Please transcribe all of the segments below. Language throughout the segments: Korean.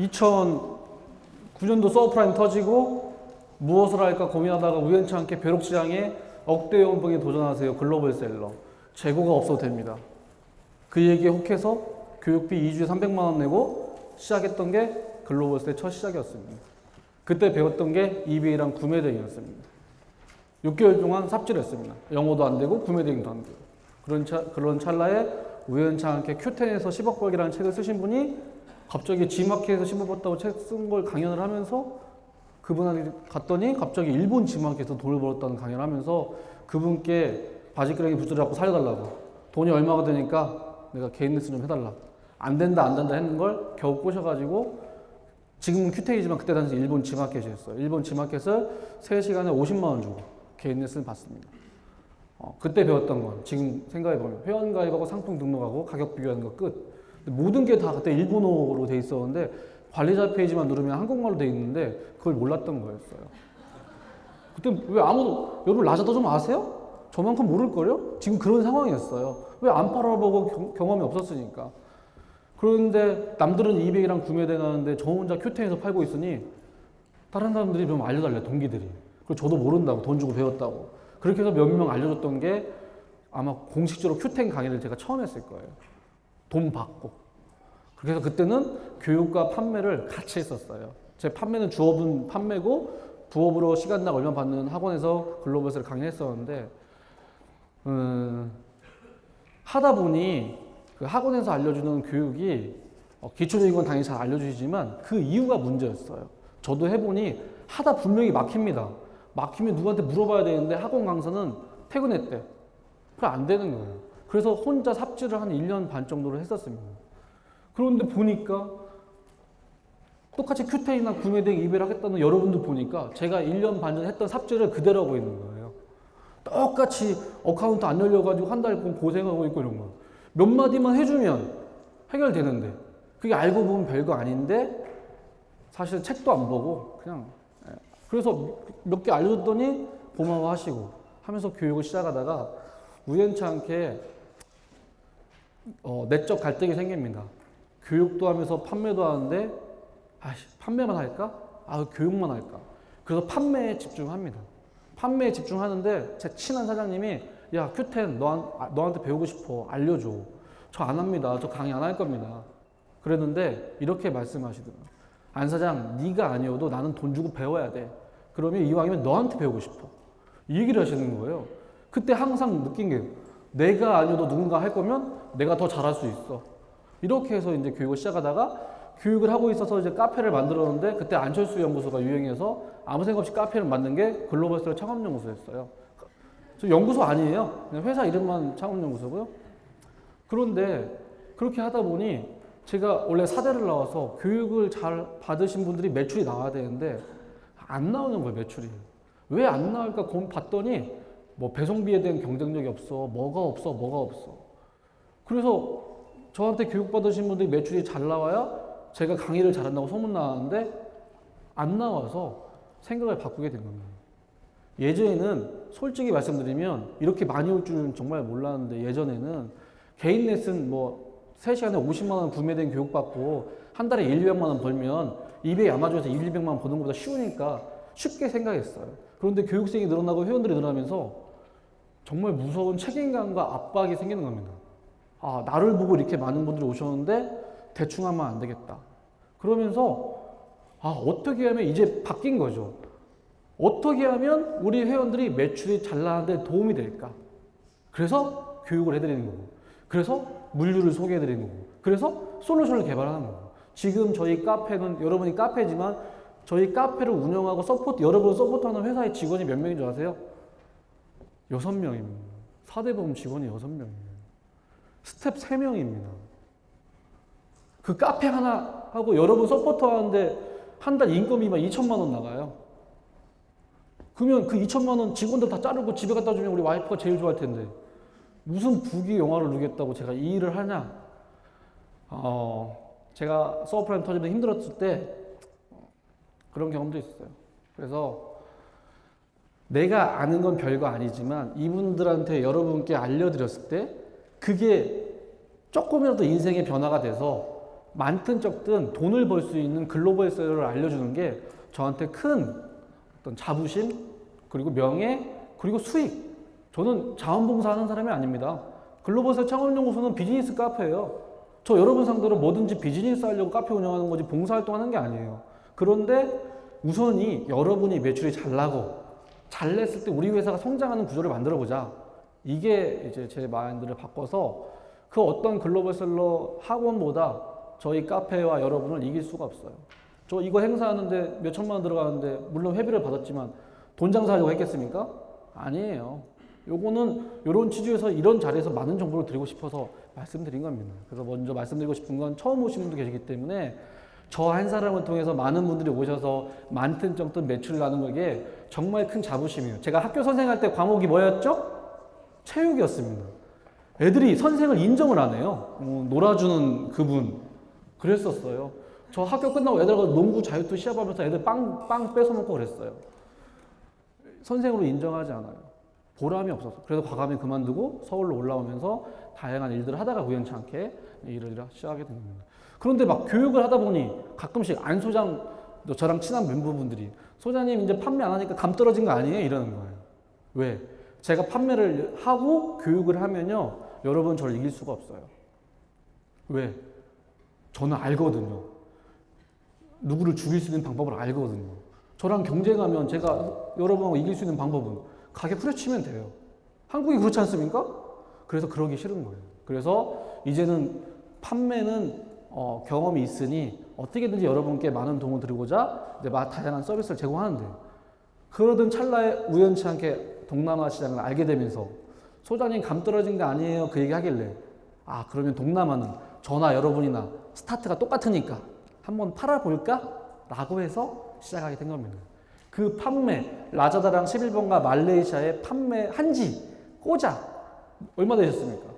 2009년도 서브프라임 터지고 무엇을 할까 고민하다가 우연치 않게 벼룩시장에 억대 연봉에 도전하세요. 글로벌셀러. 재고가 없어도 됩니다. 그 얘기에 혹해서 교육비 2주에 300만 원 내고 시작했던 게 글로벌셀의 첫 시작이었습니다. 그때 배웠던 게 eBay랑 구매 대행이었습니다. 6개월 동안 삽질했습니다. 영어도 안 되고 구매 대행도 안 되고. 그런 찰나에 우연치 않게 Q10에서 10억 벌기라는 책을 쓰신 분이 갑자기 G마켓에서 10억 벌었다고 책 쓴 걸 강연을 하면서 그분한테 갔더니 갑자기 일본 G마켓에서 돈을 벌었다는 강연을 하면서 그분께 바지끄레기 붙들어갖고 살려달라고. 돈이 얼마가 되니까 내가 개인 레슨 좀 해달라. 안 된다 했는 걸 겨우 꼬셔가지고 지금은 큐테이지만 그때 당시 일본 G마켓이었어요. 일본 G마켓을 3시간에 50만 원 주고 개인 레슨을 받습니다. 그때 배웠던 건 지금 생각해보면 회원가입하고 상품 등록하고 가격 비교하는 거 끝. 모든 게 다 그때 일본어로 돼 있었는데 관리자 페이지만 누르면 한국말로 돼 있는데 그걸 몰랐던 거였어요. 그때 왜 아무도 여러분 라자다 좀 아세요? 저만큼 모를걸요? 지금 그런 상황이었어요. 왜 안 팔아보고 경험이 없었으니까. 그런데 남들은 이베이랑 구매대행하는데 저 혼자 큐텐에서 팔고 있으니 다른 사람들이 좀 알려달래, 동기들이. 그리고 저도 모른다고, 돈 주고 배웠다고. 그렇게 해서 몇 명 알려줬던 게 아마 공식적으로 큐텐 강의를 제가 처음 했을 거예요. 돈 받고. 그래서 그때는 교육과 판매를 같이 했었어요. 제 판매는 주업은 판매고 부업으로 시간당 얼마 받는 학원에서 글로벌에서 강의했었는데 하다 보니 그 학원에서 알려주는 교육이 기초적인 건 당연히 잘 알려주시지만 그 이유가 문제였어요. 저도 해보니 하다 분명히 막힙니다. 막히면 누구한테 물어봐야 되는데 학원 강사는 퇴근했대. 그럼 안 되는 거예요. 그래서 혼자 삽질을 한 1년 반 정도를 했었습니다. 그런데 보니까 똑같이 큐테이나 구매대행 이베를 하겠다는 여러분들 보니까 제가 1년 반 전에 했던 삽질을 그대로 하고 있는 거예요. 똑같이 어카운트 안 열려가지고 한 달 고생하고 있고 이런 거. 몇 마디만 해주면 해결되는데 그게 알고 보면 별거 아닌데 사실 책도 안 보고 그냥 그래서 몇 개 알려줬더니 고마워하시고 하면서 교육을 시작하다가 우연치 않게 내적 갈등이 생깁니다. 교육도 하면서 판매도 하는데 판매만 할까? 교육만 할까? 그래서 판매에 집중합니다. 판매에 집중하는데 제 친한 사장님이 야 큐텐 너한테 배우고 싶어 알려줘. 저 안 합니다. 저 강의 안 할 겁니다. 그랬는데 이렇게 말씀하시더라고요. 안 사장 네가 아니어도 나는 돈 주고 배워야 돼. 그러면 이왕이면 너한테 배우고 싶어. 이 얘기를 하시는 거예요. 그때 항상 느낀 게 내가 아니어도 누군가 할 거면 내가 더 잘할 수 있어. 이렇게 해서 이제 교육을 시작하다가 교육을 하고 있어서 이제 카페를 만들었는데 그때 안철수 연구소가 유행해서 아무 생각 없이 카페를 만든 게 글로벌셀러 창업연구소였어요. 저 연구소 아니에요. 그냥 회사 이름만 창업연구소고요. 그런데 그렇게 하다 보니 제가 원래 사대를 나와서 교육을 잘 받으신 분들이 매출이 나와야 되는데 안 나오는 거예요, 매출이. 왜 안 나올까 봤더니 뭐 배송비에 대한 경쟁력이 없어, 뭐가 없어. 그래서 저한테 교육받으신 분들이 매출이 잘 나와야 제가 강의를 잘한다고 소문 나왔는데 안 나와서 생각을 바꾸게 된 겁니다. 예전에는 솔직히 말씀드리면 이렇게 많이 올 줄은 정말 몰랐는데 예전에는 개인 레슨 3시간에 50만 원 구매된 교육받고 한 달에 1, 200만 원 벌면 이베이 아마존에서 1, 200만 원 버는 것보다 쉬우니까 쉽게 생각했어요. 그런데 교육생이 늘어나고 회원들이 늘어나면서 정말 무서운 책임감과 압박이 생기는 겁니다. 나를 보고 이렇게 많은 분들이 오셨는데 대충 하면 안 되겠다. 그러면서 어떻게 하면 이제 바뀐 거죠. 어떻게 하면 우리 회원들이 매출이 잘 나가는데 도움이 될까? 그래서 교육을 해드리는 거고, 그래서 물류를 소개해드리는 거고, 그래서 솔루션을 개발하는 거고. 지금 저희 카페는 여러분이 카페지만 저희 카페를 운영하고 여러분을 서포트하는 회사의 직원이 몇 명인 줄 아세요? 6명입니다. 4대보험 직원이 6명이에요. 스텝 3명입니다. 그 카페 하나 하고 여러분 서포터 하는데 한 달 인건비만 2천만 원 나가요. 그러면 그 2천만 원 직원들 다 자르고 집에 갖다 주면 우리 와이프가 제일 좋아할 텐데 무슨 부귀 영화를 누리겠다고 제가 이 일을 하냐. 제가 서브프라임 터지면서 힘들었을 때 그런 경험도 있어요. 그래서 내가 아는 건 별거 아니지만 이분들한테 여러분께 알려드렸을 때 그게 조금이라도 인생의 변화가 돼서 많든 적든 돈을 벌 수 있는 글로벌 셀러를 알려주는 게 저한테 큰 어떤 자부심, 그리고 명예, 그리고 수익. 저는 자원봉사하는 사람이 아닙니다. 글로벌 창업연구소는 비즈니스 카페예요. 저 여러분 상대로 뭐든지 비즈니스 하려고 카페 운영하는 거지 봉사활동하는 게 아니에요. 그런데 우선이 여러분이 매출이 잘 나고 잘 냈을 때 우리 회사가 성장하는 구조를 만들어 보자. 이게 이제 제 마인드를 바꿔서 그 어떤 글로벌셀러 학원보다 저희 카페와 여러분을 이길 수가 없어요. 저 이거 행사하는데 몇 천만 원 들어가는데 물론 회비를 받았지만 돈 장사하려고 했겠습니까? 아니에요. 요거는 이런 취지에서 이런 자리에서 많은 정보를 드리고 싶어서 말씀드린 겁니다. 그래서 먼저 말씀드리고 싶은 건 처음 오신 분도 계시기 때문에 저 한 사람을 통해서 많은 분들이 오셔서 많든 적든 매출을 나는 게 정말 큰 자부심이에요. 제가 학교 선생할 때 과목이 뭐였죠? 체육이었습니다. 애들이 선생을 인정을 안 해요. 놀아주는 그분. 그랬었어요. 저 학교 끝나고 애들과 농구 자유투 시합하면서 애들 빵 뺏어먹고 그랬어요. 선생으로 인정하지 않아요. 보람이 없어서. 그래서 과감히 그만두고 서울로 올라오면서 다양한 일들을 하다가 우연치 않게 일을 시작하게 된 겁니다. 그런데 막 교육을 하다 보니 가끔씩 안 소장, 저랑 친한 멤버분들이 소장님 이제 판매 안 하니까 감 떨어진 거 아니에요? 이러는 거예요. 왜? 제가 판매를 하고 교육을 하면요, 여러분 저를 이길 수가 없어요. 왜? 저는 알거든요. 누구를 죽일 수 있는 방법을 알거든요. 저랑 경쟁하면 제가 여러분하고 이길 수 있는 방법은 가격 후려치면 돼요. 한국이 그렇지 않습니까? 그래서 그러기 싫은 거예요. 그래서 이제는 판매는 경험이 있으니 어떻게든지 여러분께 많은 도움을 드리고자 이제 다양한 서비스를 제공하는데, 그러던 찰나에 우연치 않게 동남아 시장을 알게 되면서 소장님 감 떨어진 거 아니에요? 그 얘기 하길래 아, 그러면 동남아는 저나 여러분이나 스타트가 똑같으니까 한번 팔아볼까? 라고 해서 시작하게 된 겁니다. 그 판매, 라자다랑 11번가 말레이시아에 판매한 지 꽂아 얼마 되셨습니까?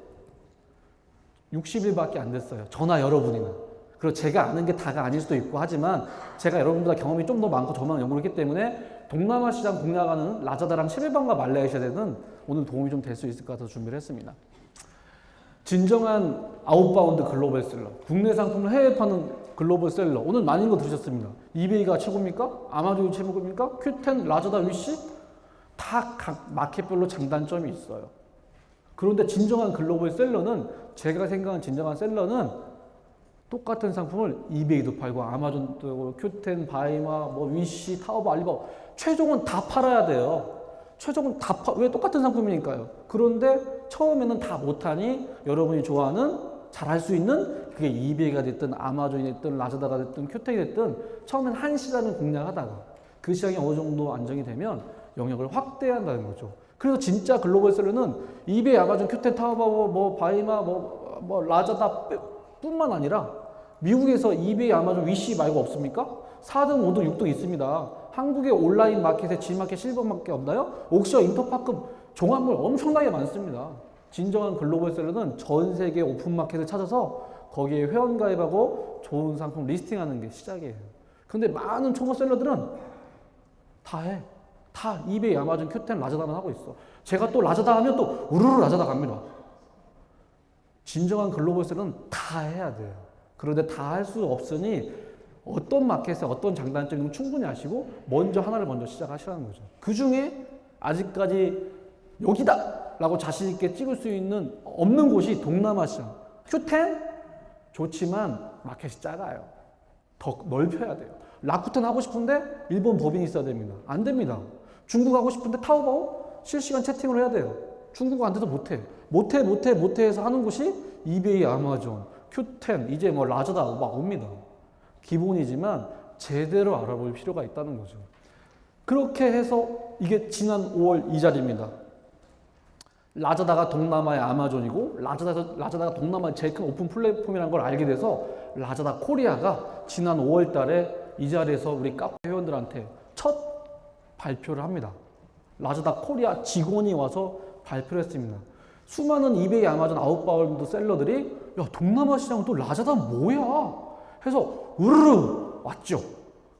60일밖에 안 됐어요. 저나 여러분이나. 그리고 제가 아는 게 다가 아닐 수도 있고 하지만 제가 여러분보다 경험이 좀 더 많고 저만 연구를 했기 때문에 동남아 시장 공략하는 라자다랑 11번가 말레이시아에는 오늘 도움이 좀 될 수 있을 것 같아서 준비를 했습니다. 진정한 아웃바운드 글로벌 셀러, 국내 상품을 해외 파는 글로벌 셀러. 오늘 많은 거 들으셨습니다. 이베이가 최고입니까? 아마존이 최고입니까? q10, 라자다, 위시? 다 각 마켓별로 장단점이 있어요. 그런데 진정한 글로벌 셀러는, 제가 생각하는 진정한 셀러는 똑같은 상품을 이베이도 팔고 아마존도 q10, 바이마, 위시, 타오바, 알리바바 최종은 다 팔아야 돼요. 최종은 왜 똑같은 상품이니까요. 그런데 처음에는 다 못하니 여러분이 좋아하는, 잘할 수 있는, 그게 이베이가 됐든 아마존이 됐든 라자다가 됐든 q10이 됐든 처음엔 한 시장을 공략하다가 그 시장이 어느 정도 안정이 되면 영역을 확대해야 한다는 거죠. 그래서 진짜 글로벌 셀러는 이베이, 아마존, q10, 타오바, 바이마, 라자다 뿐만 아니라 미국에서 이베이, 아마존, 위시 말고 없습니까? 4등, 5등, 6등 있습니다. 한국의 온라인 마켓에 G마켓, 실버마켓 없나요? 옥션, 인터파크, 종합물 엄청나게 많습니다. 진정한 글로벌 셀러는 전 세계 오픈마켓을 찾아서 거기에 회원 가입하고 좋은 상품 리스팅하는 게 시작이에요. 근데 많은 초보 셀러들은 다 해. 다 이베이, 아마존, q10, 라자다만 하고 있어. 제가 또 라자다 하면 또 우르르 라자다 갑니다. 진정한 글로벌 셀러는 다 해야 돼요. 그런데 다 할 수 없으니 어떤 마켓에 어떤 장단점이 충분히 아시고 하나를 먼저 시작하시라는 거죠. 그 중에 아직까지 여기다! 라고 자신 있게 찍을 수 없는 곳이 동남아 시장. q10 좋지만 마켓이 작아요. 더 넓혀야 돼요. 라쿠텐 하고 싶은데 일본 법인이 있어야 됩니다. 안 됩니다. 중국 하고 싶은데 타오바오 실시간 채팅을 해야 돼요. 중국어 안 돼도 못해 해서 하는 곳이 이베이, 아마존, q10, 이제 라자다 막 옵니다. 기본이지만 제대로 알아볼 필요가 있다는 거죠. 그렇게 해서 이게 지난 5월 이 자리입니다. 라자다가 동남아의 아마존이고 라자다가 동남아의 제일 큰 오픈 플랫폼이라는 걸 알게 돼서 라자다 코리아가 지난 5월 달에 이 자리에서 우리 카페 회원들한테 첫 발표를 합니다. 라자다 코리아 직원이 와서 발표를 했습니다. 수많은 이베이, 아마존, 아웃바운드 셀러들이 야, 동남아 시장은 또 라자다 뭐야? 해서 우르르 왔죠.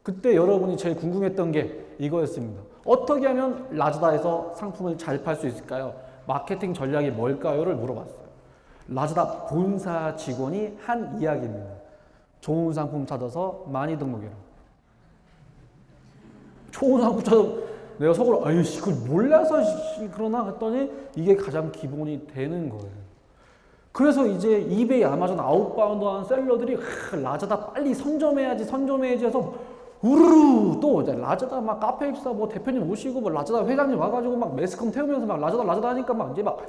그때 여러분이 제일 궁금했던 게 이거였습니다. 어떻게 하면 라자다에서 상품을 잘 팔 수 있을까요? 마케팅 전략이 뭘까요?를 물어봤어요. 라자다 본사 직원이 한 이야기입니다. 좋은 상품 찾아서 많이 등록해라. 좋은 상품 찾아서 내가 속으로 아유 씨 그걸 몰라서 그러나 했더니 이게 가장 기본이 되는 거예요. 그래서 이제 이베이, 아마존 아웃바운드하는 셀러들이 라자다 빨리 선점해야지 해서 우르르 또 이제 라자다 막 카페 입사 뭐 대표님 오시고 뭐 라자다 회장님 와가지고 막 매스컴 태우면서 막 라자다 하니까 막 이제 막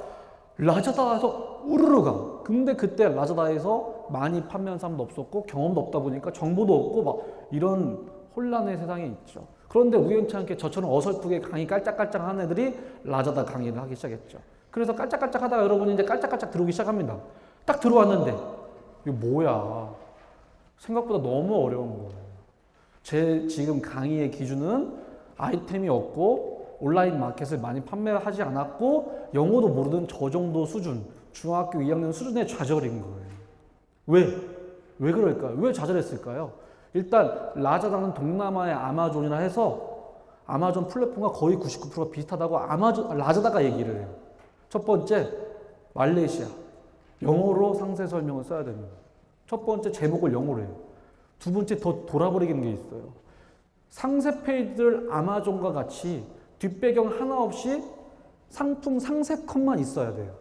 라자다에서 우르르 가. 근데 그때 라자다에서 많이 판매한 사람도 없었고 경험도 없다 보니까 정보도 없고 막 이런 혼란의 세상에 있죠. 그런데 우연치 않게 저처럼 어설프게 강의 깔짝깔짝한 애들이 라자다 강의를 하기 시작했죠. 그래서 깔짝깔짝 하다가 여러분이 이제 깔짝깔짝 들어오기 시작합니다. 딱 들어왔는데 이거 뭐야? 생각보다 너무 어려운 거예요. 제 지금 강의의 기준은 아이템이 없고 온라인 마켓을 많이 판매하지 않았고 영어도 모르는 저 정도 수준, 중학교 2학년 수준의 좌절인 거예요. 왜? 왜 그럴까요? 왜 좌절했을까요? 일단 라자다는 동남아의 아마존이라 해서 아마존 플랫폼과 거의 99%가 비슷하다고 라자다가 얘기를 해요. 첫 번째, 말레이시아. 영어로 상세 설명을 써야 됩니다. 첫 번째, 제목을 영어로 해요. 두 번째, 더 돌아버리는 게 있어요. 상세 페이지들 아마존과 같이 뒷배경 하나 없이 상품 상세 컷만 있어야 돼요.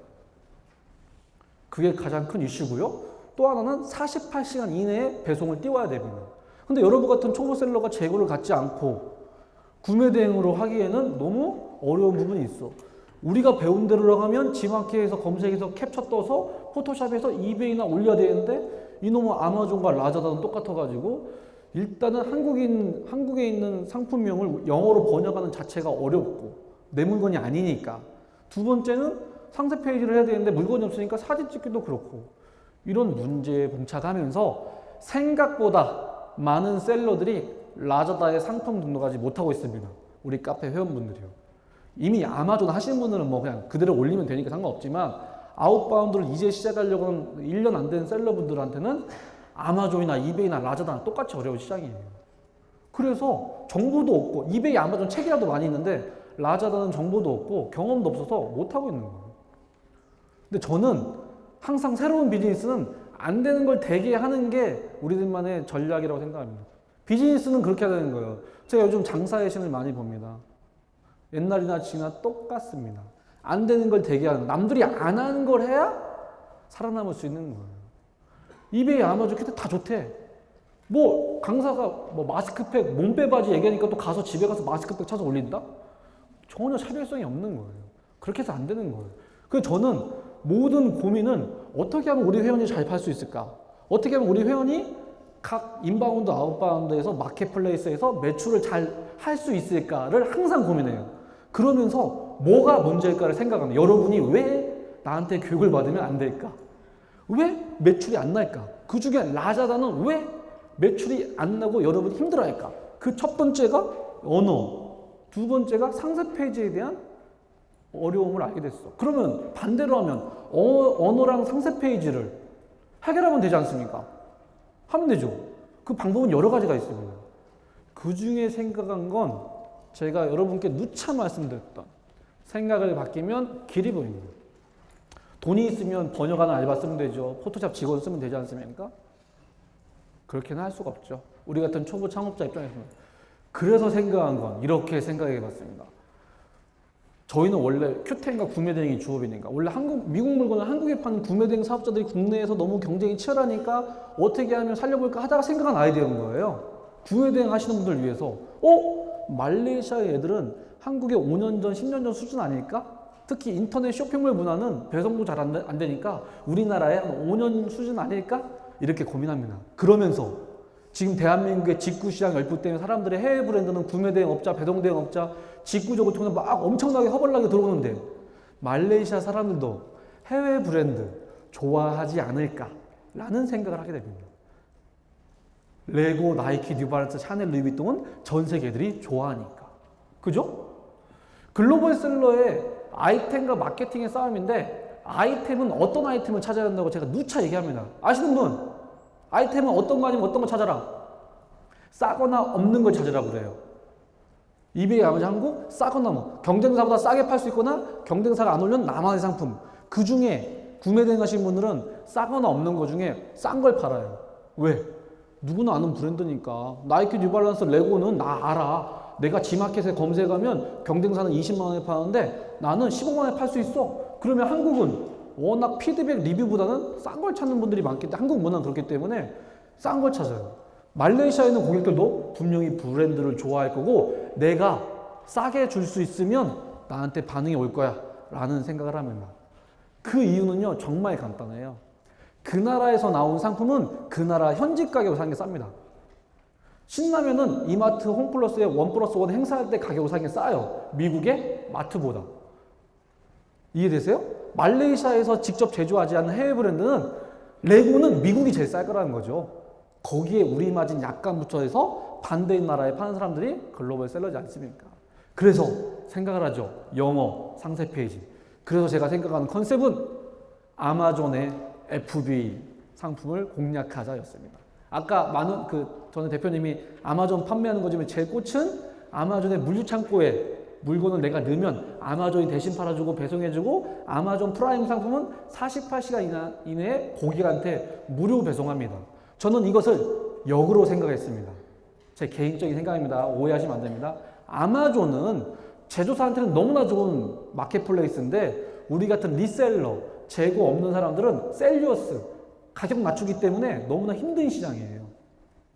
그게 가장 큰 이슈고요. 또 하나는 48시간 이내에 배송을 띄워야 됩니다. 근데 여러분 같은 초보셀러가 재고를 갖지 않고 구매 대행으로 하기에는 너무 어려운 부분이 있어. 우리가 배운 대로 하면 지마켓에서 검색해서 캡처 떠서 포토샵에서 이베이나 올려야 되는데 이놈의 아마존과 라자다는 똑같아가지고 일단은 한국에 있는 상품명을 영어로 번역하는 자체가 어렵고 내 물건이 아니니까. 두 번째는 상세 페이지를 해야 되는데 물건이 없으니까 사진 찍기도 그렇고 이런 문제에 봉착하면서 생각보다 많은 셀러들이 라자다에 상품 등록하지 못하고 있습니다. 우리 카페 회원분들이요. 이미 아마존 하시는 분들은 뭐 그냥 그대로 올리면 되니까 상관없지만 아웃바운드를 이제 시작하려고 하는 1년 안 된 셀러분들한테는 아마존이나 이베이나 라자다나 똑같이 어려운 시장이에요. 그래서 정보도 없고 이베이, 아마존 책이라도 많이 있는데 라자다는 정보도 없고 경험도 없어서 못하고 있는 거예요. 근데 저는 항상 새로운 비즈니스는 안 되는 걸 되게 하는 게 우리들만의 전략이라고 생각합니다. 비즈니스는 그렇게 해야 되는 거예요. 제가 요즘 장사의 신을 많이 봅니다. 옛날이나 지금이나 똑같습니다. 안 되는 걸 되게 하는, 남들이 안 하는 걸 해야 살아남을 수 있는 거예요. 이베이, 아마존 그때 다 좋대. 뭐 강사가 뭐 마스크팩, 몸빼바지 얘기하니까 또 가서 집에 가서 마스크팩 찾아 올린다? 전혀 차별성이 없는 거예요. 그렇게 해서 안 되는 거예요. 그래서 저는 모든 고민은 어떻게 하면 우리 회원이 잘 팔 수 있을까? 어떻게 하면 우리 회원이 각 인바운드, 아웃바운드에서 마켓플레이스에서 매출을 잘 할 수 있을까를 항상 고민해요. 그러면서 뭐가 문제일까를 생각합니다. 여러분이 왜 나한테 교육을 받으면 안 될까? 왜 매출이 안 날까? 그 중에 라자다는 왜 매출이 안 나고 여러분이 힘들어할까? 그 첫 번째가 언어, 두 번째가 상세 페이지에 대한 어려움을 알게 됐어. 그러면 반대로 하면 언어랑 상세 페이지를 해결하면 되지 않습니까? 하면 되죠. 그 방법은 여러 가지가 있습니다. 그 중에 생각한 건 제가 여러분께 누차 말씀드렸던 생각을 바뀌면 길이 보입니다. 돈이 있으면 번역하는 알바 쓰면 되죠. 포토샵 직원 쓰면 되지 않습니까? 그렇게는 할 수가 없죠. 우리 같은 초보 창업자 입장에서는. 그래서 생각한 건 이렇게 생각해 봤습니다. 저희는 원래 큐텐과 구매대행이 주업이니까 원래 미국 물건을 한국에 파는 구매대행 사업자들이 국내에서 너무 경쟁이 치열하니까 어떻게 하면 살려볼까 하다가 생각한 아이디어인 거예요. 구매대행 하시는 분들 위해서 말레이시아 애들은 한국의 5년 전, 10년 전 수준 아닐까? 특히 인터넷 쇼핑몰 문화는 배송도 잘 안 되니까 우리나라의 한 5년 수준 아닐까? 이렇게 고민합니다. 그러면서 지금 대한민국의 직구시장 열풍 때문에 사람들의 해외 브랜드는 구매대행 업자, 배송대행 업자, 직구적으로 통해서 막 엄청나게 허벌나게 들어오는데 말레이시아 사람들도 해외 브랜드 좋아하지 않을까라는 생각을 하게 됩니다. 레고, 나이키, 뉴발란스, 샤넬, 루이비통은 전 세계들이 좋아하니까. 그죠? 글로벌 셀러의 아이템과 마케팅의 싸움인데 아이템은 어떤 아이템을 찾아야 한다고 제가 누차 얘기합니다. 아시는 분? 아이템은 어떤 거 아니면 어떤 거 찾아라. 싸거나 없는 걸 찾으라고 그래요. 이베이, 아마존 한국 싸거나 뭐 경쟁사보다 싸게 팔 수 있거나 경쟁사가 안 올려는 나만의 상품. 그 중에 구매 대행하신 분들은 싸거나 없는 거 중에 싼 걸 팔아요. 왜? 누구나 아는 브랜드니까. 나이키, 뉴발란스, 레고는 나 알아. 내가 지마켓에 검색하면 경쟁사는 20만 원에 파는데 나는 15만 원에 팔 수 있어. 그러면 한국은 워낙 피드백 리뷰보다는 싼 걸 찾는 분들이 많기 때문에, 한국 문화는 그렇기 때문에 싼 걸 찾아요. 말레이시아에 있는 고객들도 분명히 브랜드를 좋아할 거고 내가 싸게 줄 수 있으면 나한테 반응이 올 거야 라는 생각을 합니다. 그 이유는요 정말 간단해요. 그 나라에서 나온 상품은 그 나라 현지 가격으로 사는 게 쌉니다. 신라면은 이마트 홈플러스에 1+1 행사할 때 가격으로 사는 게 싸요. 미국의 마트보다. 이해되세요? 말레이시아에서 직접 제조하지 않는 해외 브랜드는 레고는 미국이 제일 쌀 거라는 거죠. 거기에 우리 마진 약간 붙여서 반대인 나라에 파는 사람들이 글로벌 셀러지 않습니까? 그래서 생각을 하죠. 영어 상세 페이지. 그래서 제가 생각하는 컨셉은 아마존의 FBA 상품을 공략하자였습니다. 아까 많은 저는 대표님이 아마존 판매하는 거 중에 제일 꽂힌 아마존의 물류창고에 물건을 내가 넣으면 아마존이 대신 팔아주고 배송해주고 아마존 프라임 상품은 48시간 이내에 고객한테 무료 배송합니다. 저는 이것을 역으로 생각했습니다. 제 개인적인 생각입니다. 오해하시면 안 됩니다. 아마존은 제조사한테는 너무나 좋은 마켓플레이스인데 우리 같은 리셀러, 재고 없는 사람들은 셀리어스, 가격 낮추기 때문에 너무나 힘든 시장이에요.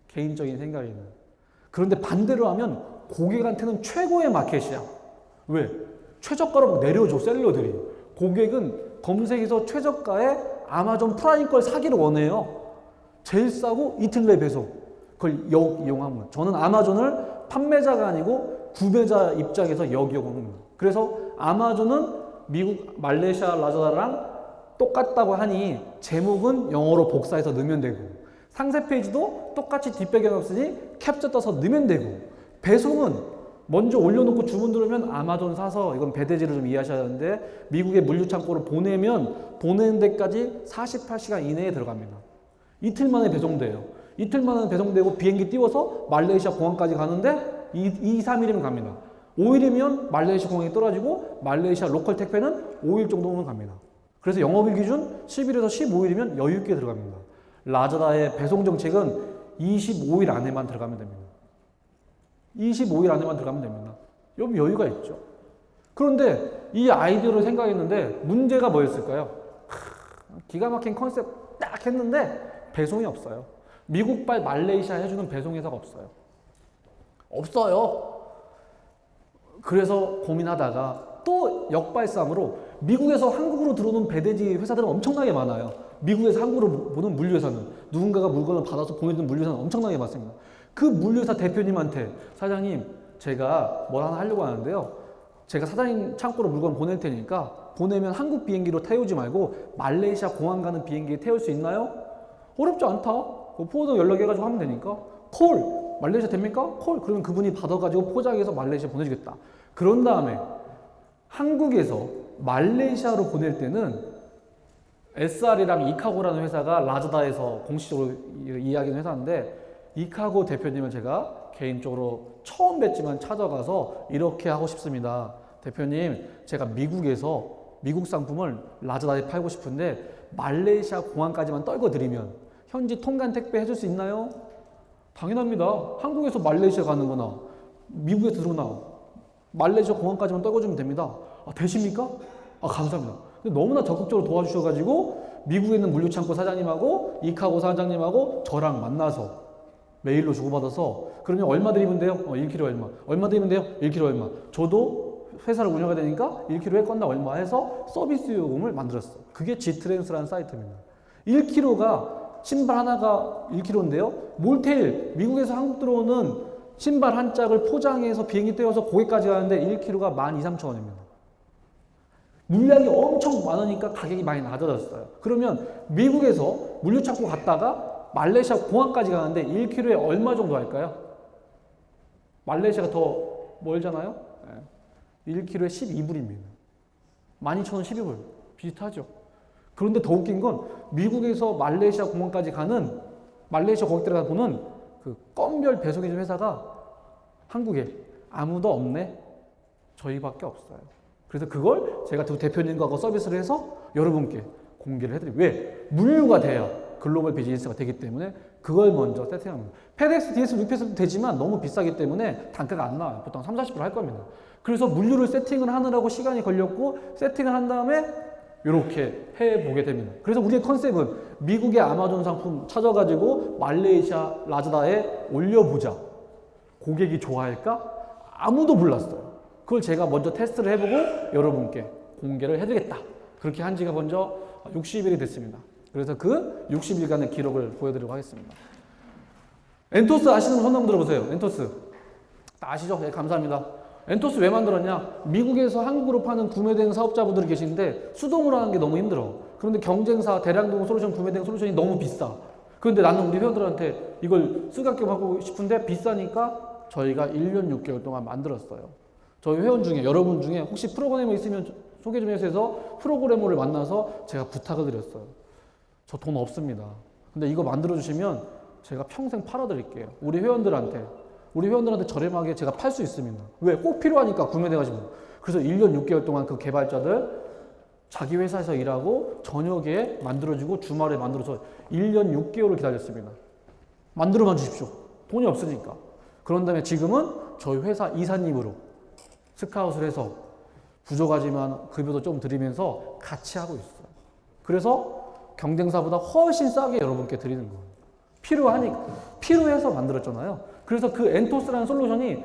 개인적인 생각에는. 그런데 반대로 하면 고객한테는 최고의 마켓이야. 왜? 최저가로 내려줘, 셀러들이. 고객은 검색에서 최저가에 아마존 프라임 걸 사기를 원해요. 제일 싸고 이틀 내 배송. 그걸 역이용합니다. 저는 아마존을 판매자가 아니고 구매자 입장에서 역이용합니다. 그래서 아마존은 미국, 말레이시아 라자다랑 똑같다고 하니 제목은 영어로 복사해서 넣으면 되고 상세 페이지도 똑같이 뒷배경 없으니 캡처 떠서 넣으면 되고 배송은 먼저 올려놓고 주문 들어오면 아마존 사서 이건 배대지를 좀 이해하셔야 하는데 미국의 물류창고로 보내면 보내는 데까지 48시간 이내에 들어갑니다. 이틀 만에 배송돼요. 이틀 만에 배송되고 비행기 띄워서 말레이시아 공항까지 가는데 2, 3일이면 갑니다. 5일이면 말레이시아 공항에 떨어지고 말레이시아 로컬 택배는 5일 정도면 갑니다. 그래서 영업일 기준 10일에서 15일이면 여유 있게 들어갑니다. 라자다의 배송 정책은 25일 안에만 들어가면 됩니다. 25일 안에만 들어가면 됩니다. 좀 여유가 있죠. 그런데 이 아이디어를 생각했는데 문제가 뭐였을까요? 기가 막힌 컨셉 딱 했는데 배송이 없어요. 미국발 말레이시아 해주는 배송회사가 없어요. 없어요. 그래서 고민하다가 또 역발상으로 미국에서 한국으로 들어오는 배대지 회사들은 엄청나게 많아요. 미국에서 한국으로 보는 물류회사는 누군가가 물건을 받아서 보내주는 물류회사는 엄청나게 많습니다. 그 물류회사 대표님한테 사장님 제가 뭘 하나 하려고 하는데요. 제가 사장님 창고로 물건 보낼 테니까 보내면 한국 비행기로 태우지 말고 말레이시아 공항 가는 비행기에 태울 수 있나요? 어렵지 않다. 포워드 연락해가지고 하면 되니까 콜! 말레이시아 됩니까? 콜! 그러면 그분이 받아가지고 포장해서 말레이시아 보내주겠다. 그런 다음에 한국에서 말레이시아로 보낼 때는 SR이랑 이카고라는 회사가 라자다에서 공식적으로 이야기하는 회사인데 이카고 대표님을 제가 개인적으로 처음 뵀지만 찾아가서 이렇게 하고 싶습니다. 대표님, 제가 미국에서 미국 상품을 라자다에 팔고 싶은데 말레이시아 공항까지만 떨궈 드리면 현지 통관 택배 해줄 수 있나요? 당연합니다. 한국에서 말레이시아 가는 거나 미국에서 들어오나 말레이시아 공항까지만 떨궈주면 됩니다. 아, 되십니까? 아, 감사합니다. 근데 너무나 적극적으로 도와주셔가지고 미국에 있는 물류창고 사장님하고 이카고 사장님하고 저랑 만나서 메일로 주고받아서 그러면 얼마 드리면 돼요? 1kg 얼마. 얼마 드리면 돼요? 1kg 얼마. 저도 회사를 운영해야 되니까 1kg에 건당 얼마 해서 서비스 요금을 만들었어. 그게 G트랜스라는 사이트입니다. 1kg가 신발 하나가 1kg인데요. 몰테일, 미국에서 한국 들어오는 신발 한 짝을 포장해서 비행기 떼어서 고객까지 가는데 1kg가 12,000~13,000원입니다. 물량이 엄청 많으니까 가격이 많이 낮아졌어요. 그러면 미국에서 물류창고 갔다가 말레이시아 공항까지 가는데 1kg에 얼마 정도 할까요? 말레이시아가 더 멀잖아요? 1kg에 12불입니다. 12,000원, 12불. 비슷하죠. 그런데 더 웃긴 건 미국에서 말레이시아 공항까지 가는 말레이시아 고객들을 보는 그 건별 배송해준 회사가 한국에 아무도 없네. 저희밖에 없어요. 그래서 그걸 제가 두 대표님과 서비스를 해서 여러분께 공개를 해드립니다. 왜? 물류가 돼야 글로벌 비즈니스가 되기 때문에 그걸 먼저 세팅합니다. 페덱스, DS, UPS도 되지만 너무 비싸기 때문에 단가가 안 나와요. 보통 30~40% 할 겁니다. 그래서 물류를 세팅을 하느라고 시간이 걸렸고 세팅을 한 다음에 이렇게 해보게 됩니다. 그래서 우리의 컨셉은 미국의 아마존 상품 찾아가지고 말레이시아 라자다에 올려보자. 고객이 좋아할까? 아무도 몰랐어요. 그걸 제가 먼저 테스트를 해보고 여러분께 공개를 해드리겠다. 그렇게 한 지가 먼저 60일이 됐습니다. 그래서 그 60일간의 기록을 보여드리도록 하겠습니다. 엔토스 아시는 분 손 한번 들어보세요. 엔토스. 아시죠? 네, 감사합니다. 엔토스 왜 만들었냐? 미국에서 한국으로 파는 구매대행 사업자분들이 계신데 수동으로 하는 게 너무 힘들어. 그런데 경쟁사 대량동 솔루션 구매대행 솔루션이 너무 비싸. 그런데 나는 우리 회원들한테 이걸 쓰각겸 하고 싶은데 비싸니까 저희가 1년 6개월 동안 만들었어요. 저희 회원 중에 여러분 중에 혹시 프로그래머 있으면 소개 좀 해서 프로그래머를 만나서 제가 부탁을 드렸어요. 저 돈 없습니다. 근데 이거 만들어주시면 제가 평생 팔아드릴게요. 우리 회원들한테 저렴하게 제가 팔 수 있습니다. 왜? 꼭 필요하니까 구매돼가지고. 그래서 1년 6개월 동안 그 개발자들 자기 회사에서 일하고 저녁에 만들어주고 주말에 만들어서 1년 6개월을 기다렸습니다. 만들어만 주십시오. 돈이 없으니까. 그런 다음에 지금은 저희 회사 이사님으로 스카웃을 해서 부족하지만 급여도 좀 드리면서 같이 하고 있어요. 그래서 경쟁사보다 훨씬 싸게 여러분께 드리는 거예요. 필요해서 만들었잖아요. 그래서 그 엔토스라는 솔루션이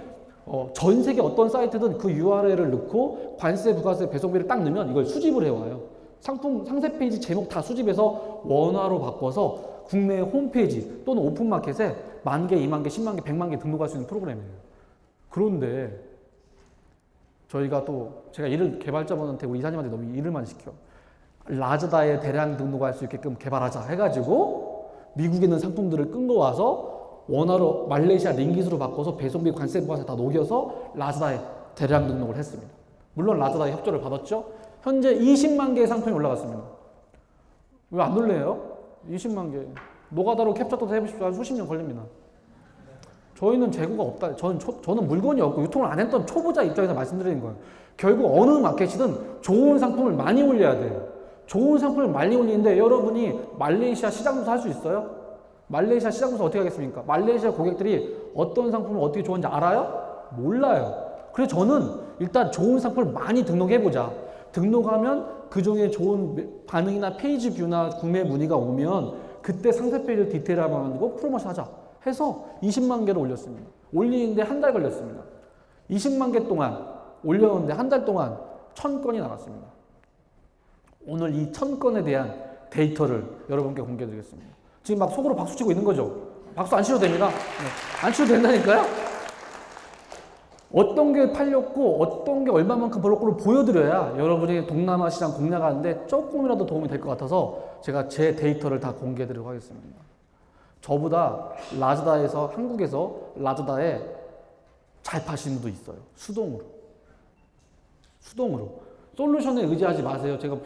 전 세계 어떤 사이트든 그 URL을 넣고 관세, 부가세, 배송비를 딱 넣으면 이걸 수집을 해와요. 상품 상세 페이지 제목 다 수집해서 원화로 바꿔서 국내 홈페이지 또는 오픈마켓에 10,000개, 20,000개, 10만 개, 100만 개 등록할 수 있는 프로그램이에요. 그런데 저희가 또 제가 개발자분한테 우리 이사님한테 너무 일을 많이 시켜. 라자다에 대량 등록할 수 있게끔 개발하자 해가지고 미국에 있는 상품들을 끌고 와서 원화로 말레이시아 링깃으로 바꿔서 배송비, 관세, 부가세 다 녹여서 라자다에 대량 등록을 했습니다. 물론 라자다의 협조를 받았죠. 현재 20만 개의 상품이 올라갔습니다. 왜 안 놀래요? 20만 개. 노가다로 캡처도 해보십시오. 한 수십 년 걸립니다. 저희는 재고가 없다. 저는 물건이 없고 유통을 안 했던 초보자 입장에서 말씀드리는 거예요. 결국 어느 마켓이든 좋은 상품을 많이 올려야 돼요. 좋은 상품을 많이 올리는데 여러분이 말레이시아 시장조사 할 수 있어요? 말레이시아 시장조사 어떻게 하겠습니까? 말레이시아 고객들이 어떤 상품을 어떻게 좋아하는지 알아요? 몰라요. 그래서 저는 일단 좋은 상품을 많이 등록해보자. 등록하면 그 중에 좋은 반응이나 페이지 뷰나 구매 문의가 오면 그때 상세 페이지를 디테일하게 만들고 프로모션 하자 해서 20만 개를 올렸습니다. 올리는데 한 달 걸렸습니다. 20만 개 동안 올렸는데 한 달 동안 1,000건이 나갔습니다. 오늘 이 1,000건에 대한 데이터를 여러분께 공개해드리겠습니다. 지금 막 속으로 박수 치고 있는 거죠? 박수 안 치셔도 됩니다. 네. 안 치셔도 된다니까요? 어떤 게 팔렸고 어떤 게 얼마만큼 벌었고를 보여드려야 여러분이 동남아 시장 공략하는데 조금이라도 도움이 될 것 같아서 제가 제 데이터를 다 공개해드리도록 하겠습니다. 저보다 라자다에서 한국에서 라자다에 잘 파시는 분도 있어요. 수동으로. 솔루션에 의지하지 마세요. 제가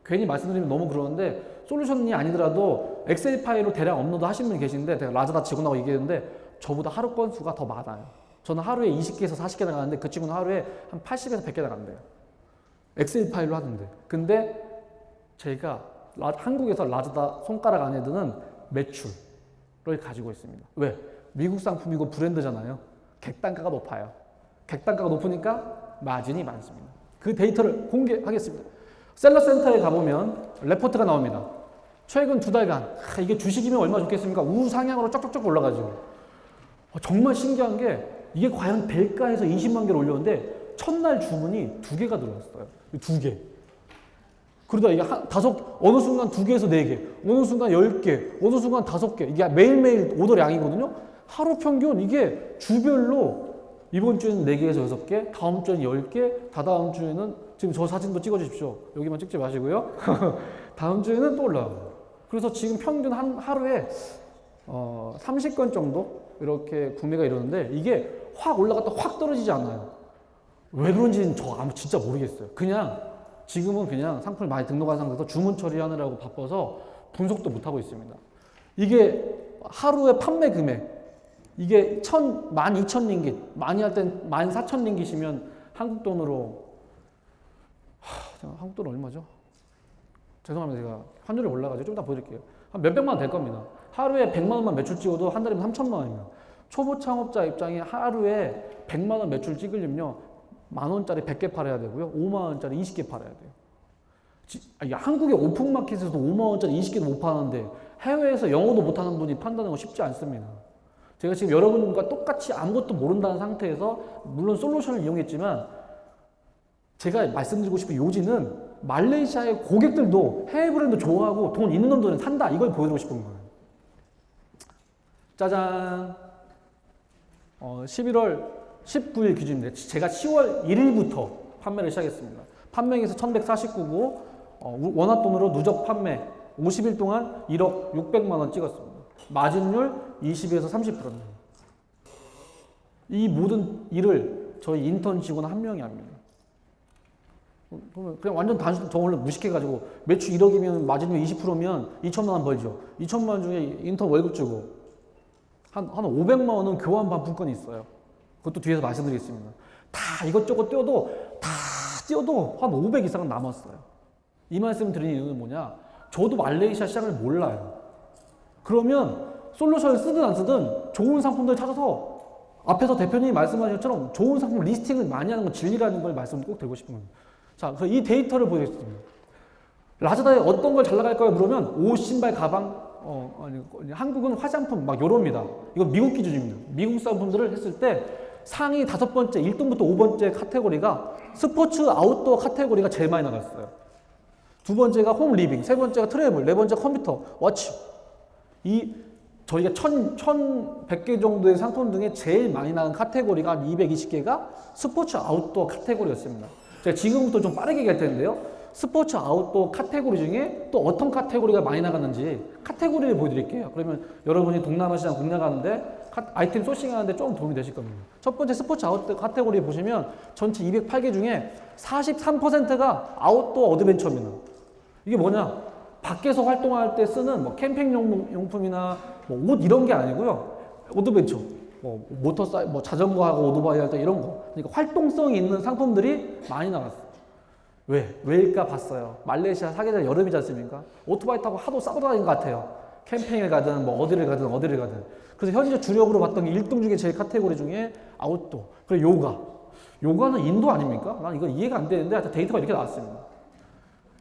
괜히 말씀드리면 너무 그러는데 솔루션이 아니더라도 엑셀 파일로 대량 업로드 하시는 분이 계신데 제가 라자다 직원하고 얘기했는데 저보다 하루 건수가 더 많아요. 저는 하루에 20개에서 40개 나가는데 그 친구는 하루에 한 80에서 100개 나간대요. 엑셀 파일로 하는데. 근데 제가 한국에서 라자다 손가락 안에 드는 매출을 가지고 있습니다. 왜? 미국 상품이고 브랜드잖아요. 객단가가 높아요. 객단가가 높으니까 마진이 많습니다. 그 데이터를 공개하겠습니다. 셀러센터에 가보면 레포트가 나옵니다. 최근 2달간 이게 주식이면 얼마나 좋겠습니까? 우상향으로 쩍쩍쩍 올라가죠. 정말 신기한 게 이게 과연 될까 해서 20만 개를 올렸는데 첫날 주문이 2개가 들어왔어요. 2개. 그러다 이게 어느 순간 2개에서 4개, 어느 순간 10개, 어느 순간 5개. 이게 매일매일 오더량이거든요. 하루 평균 이게 주별로 이번 주에는 4개에서 6개, 다음 주에는 10개, 다다음 주에는 지금 저 사진도 찍어주십시오. 여기만 찍지 마시고요. 다음 주에는 또 올라가고. 그래서 지금 평균 하루에 30건 정도 이렇게 구매가 이러는데 이게 확 올라갔다 확 떨어지지 않아요. 왜 그런지는 진짜 모르겠어요. 지금은 그냥 상품을 많이 등록한 상태에서 주문 처리하느라고 바빠서 분석도 못하고 있습니다. 이게 하루에 판매 금액 이게 12,000링깃, 많이 할 땐 14,000링깃이면 한국 돈으로 얼마죠? 죄송합니다. 제가 환율이 올라가지고 좀 이따 보여드릴게요. 한 몇백만 원 될 겁니다. 하루에 100만 원만 매출 찍어도 한 달이면 3천만 원입니다. 초보 창업자 입장에 하루에 100만 원 매출 찍으려면요, 만 원짜리 100개 팔아야 되고요, 5만 원짜리 20개 팔아야 돼요. 한국의 오픈마켓에서도 5만 원짜리 20개도 못 파는데 해외에서 영어도 못하는 분이 판다는 거 쉽지 않습니다. 제가 지금 여러분과 똑같이 아무것도 모른다는 상태에서 물론 솔루션을 이용했지만 제가 말씀드리고 싶은 요지는 말레이시아의 고객들도 해외 브랜드 좋아하고 돈 있는 놈들은 산다, 이걸 보여드리고 싶은 거예요. 짜잔. 11월 19일 기준인데 제가 10월 1일부터 판매를 시작했습니다. 판매액에서 1149고 원화돈으로 누적 판매 50일 동안 1억 600만 원 찍었습니다. 마진율 20에서 30%입니다. 이 모든 일을 저희 인턴 직원 한 명이 합니다. 그냥 완전 단순, 저 원래 무식해가지고 매출 1억이면 마진율 20%면 2천만 원 벌죠. 2천만 원 중에 인턴 월급 주고 한 500만 원은 교환 반품권이 있어요. 그것도 뒤에서 말씀드리겠습니다. 다 이것저것 띄워도 한 500 이상은 남았어요. 이 말씀 드리는 이유는 뭐냐? 저도 말레이시아 시장을 몰라요. 그러면 솔루션을 쓰든 안 쓰든 좋은 상품들 찾아서 앞에서 대표님이 말씀하신 것처럼 좋은 상품 리스팅을 많이 하는 건 진리라는 걸 말씀 꼭 드리고 싶은 겁니다. 자, 그래서 이 데이터를 보여드리겠습니다. 라자다에 어떤 걸 잘 나갈까요? 물으면 옷, 신발, 가방, 한국은 화장품 막 요럽니다. 이건 미국 기준입니다. 미국 상품들을 했을 때 상위 5번째, 1등부터 5번째 카테고리가 스포츠 아웃도어 카테고리가 제일 많이 나갔어요. 두 번째가 홈 리빙, 세 번째가 트래블, 네 번째 컴퓨터, 워치. 저희가 1100개 정도의 상품 중에 제일 많이 나간 카테고리가 220개가 스포츠 아웃도어 카테고리였습니다. 제가 지금부터 좀 빠르게 얘기할 텐데요. 스포츠 아웃도어 카테고리 중에 또 어떤 카테고리가 많이 나갔는지 카테고리를 보여드릴게요. 그러면 여러분이 동남아 시장 국내 가는데 아이템 소싱하는데 좀 도움이 되실 겁니다. 첫 번째 스포츠 아웃도어 카테고리 보시면 전체 208개 중에 43%가 아웃도어 어드벤처입니다. 이게 뭐냐? 밖에서 활동할 때 쓰는 뭐 캠핑 용품이나 뭐 옷 이런 게 아니고요. 어드벤처. 뭐 자전거하고 오토바이 할 때 이런 거. 그러니까 활동성이 있는 상품들이 많이 나갔어요. 왜일까 봤어요. 말레이시아 사계절 여름이지 않습니까? 오토바이 타고 하도 싸고 다니는 것 같아요. 캠핑을 가든 뭐 어디를 가든. 그래서 현재 주력으로 봤던 게 1등 중에 제일 카테고리 중에 아웃도어. 그리고 요가. 요가는 인도 아닙니까? 난 이거 이해가 안 되는데 하여튼 데이터가 이렇게 나왔습니다.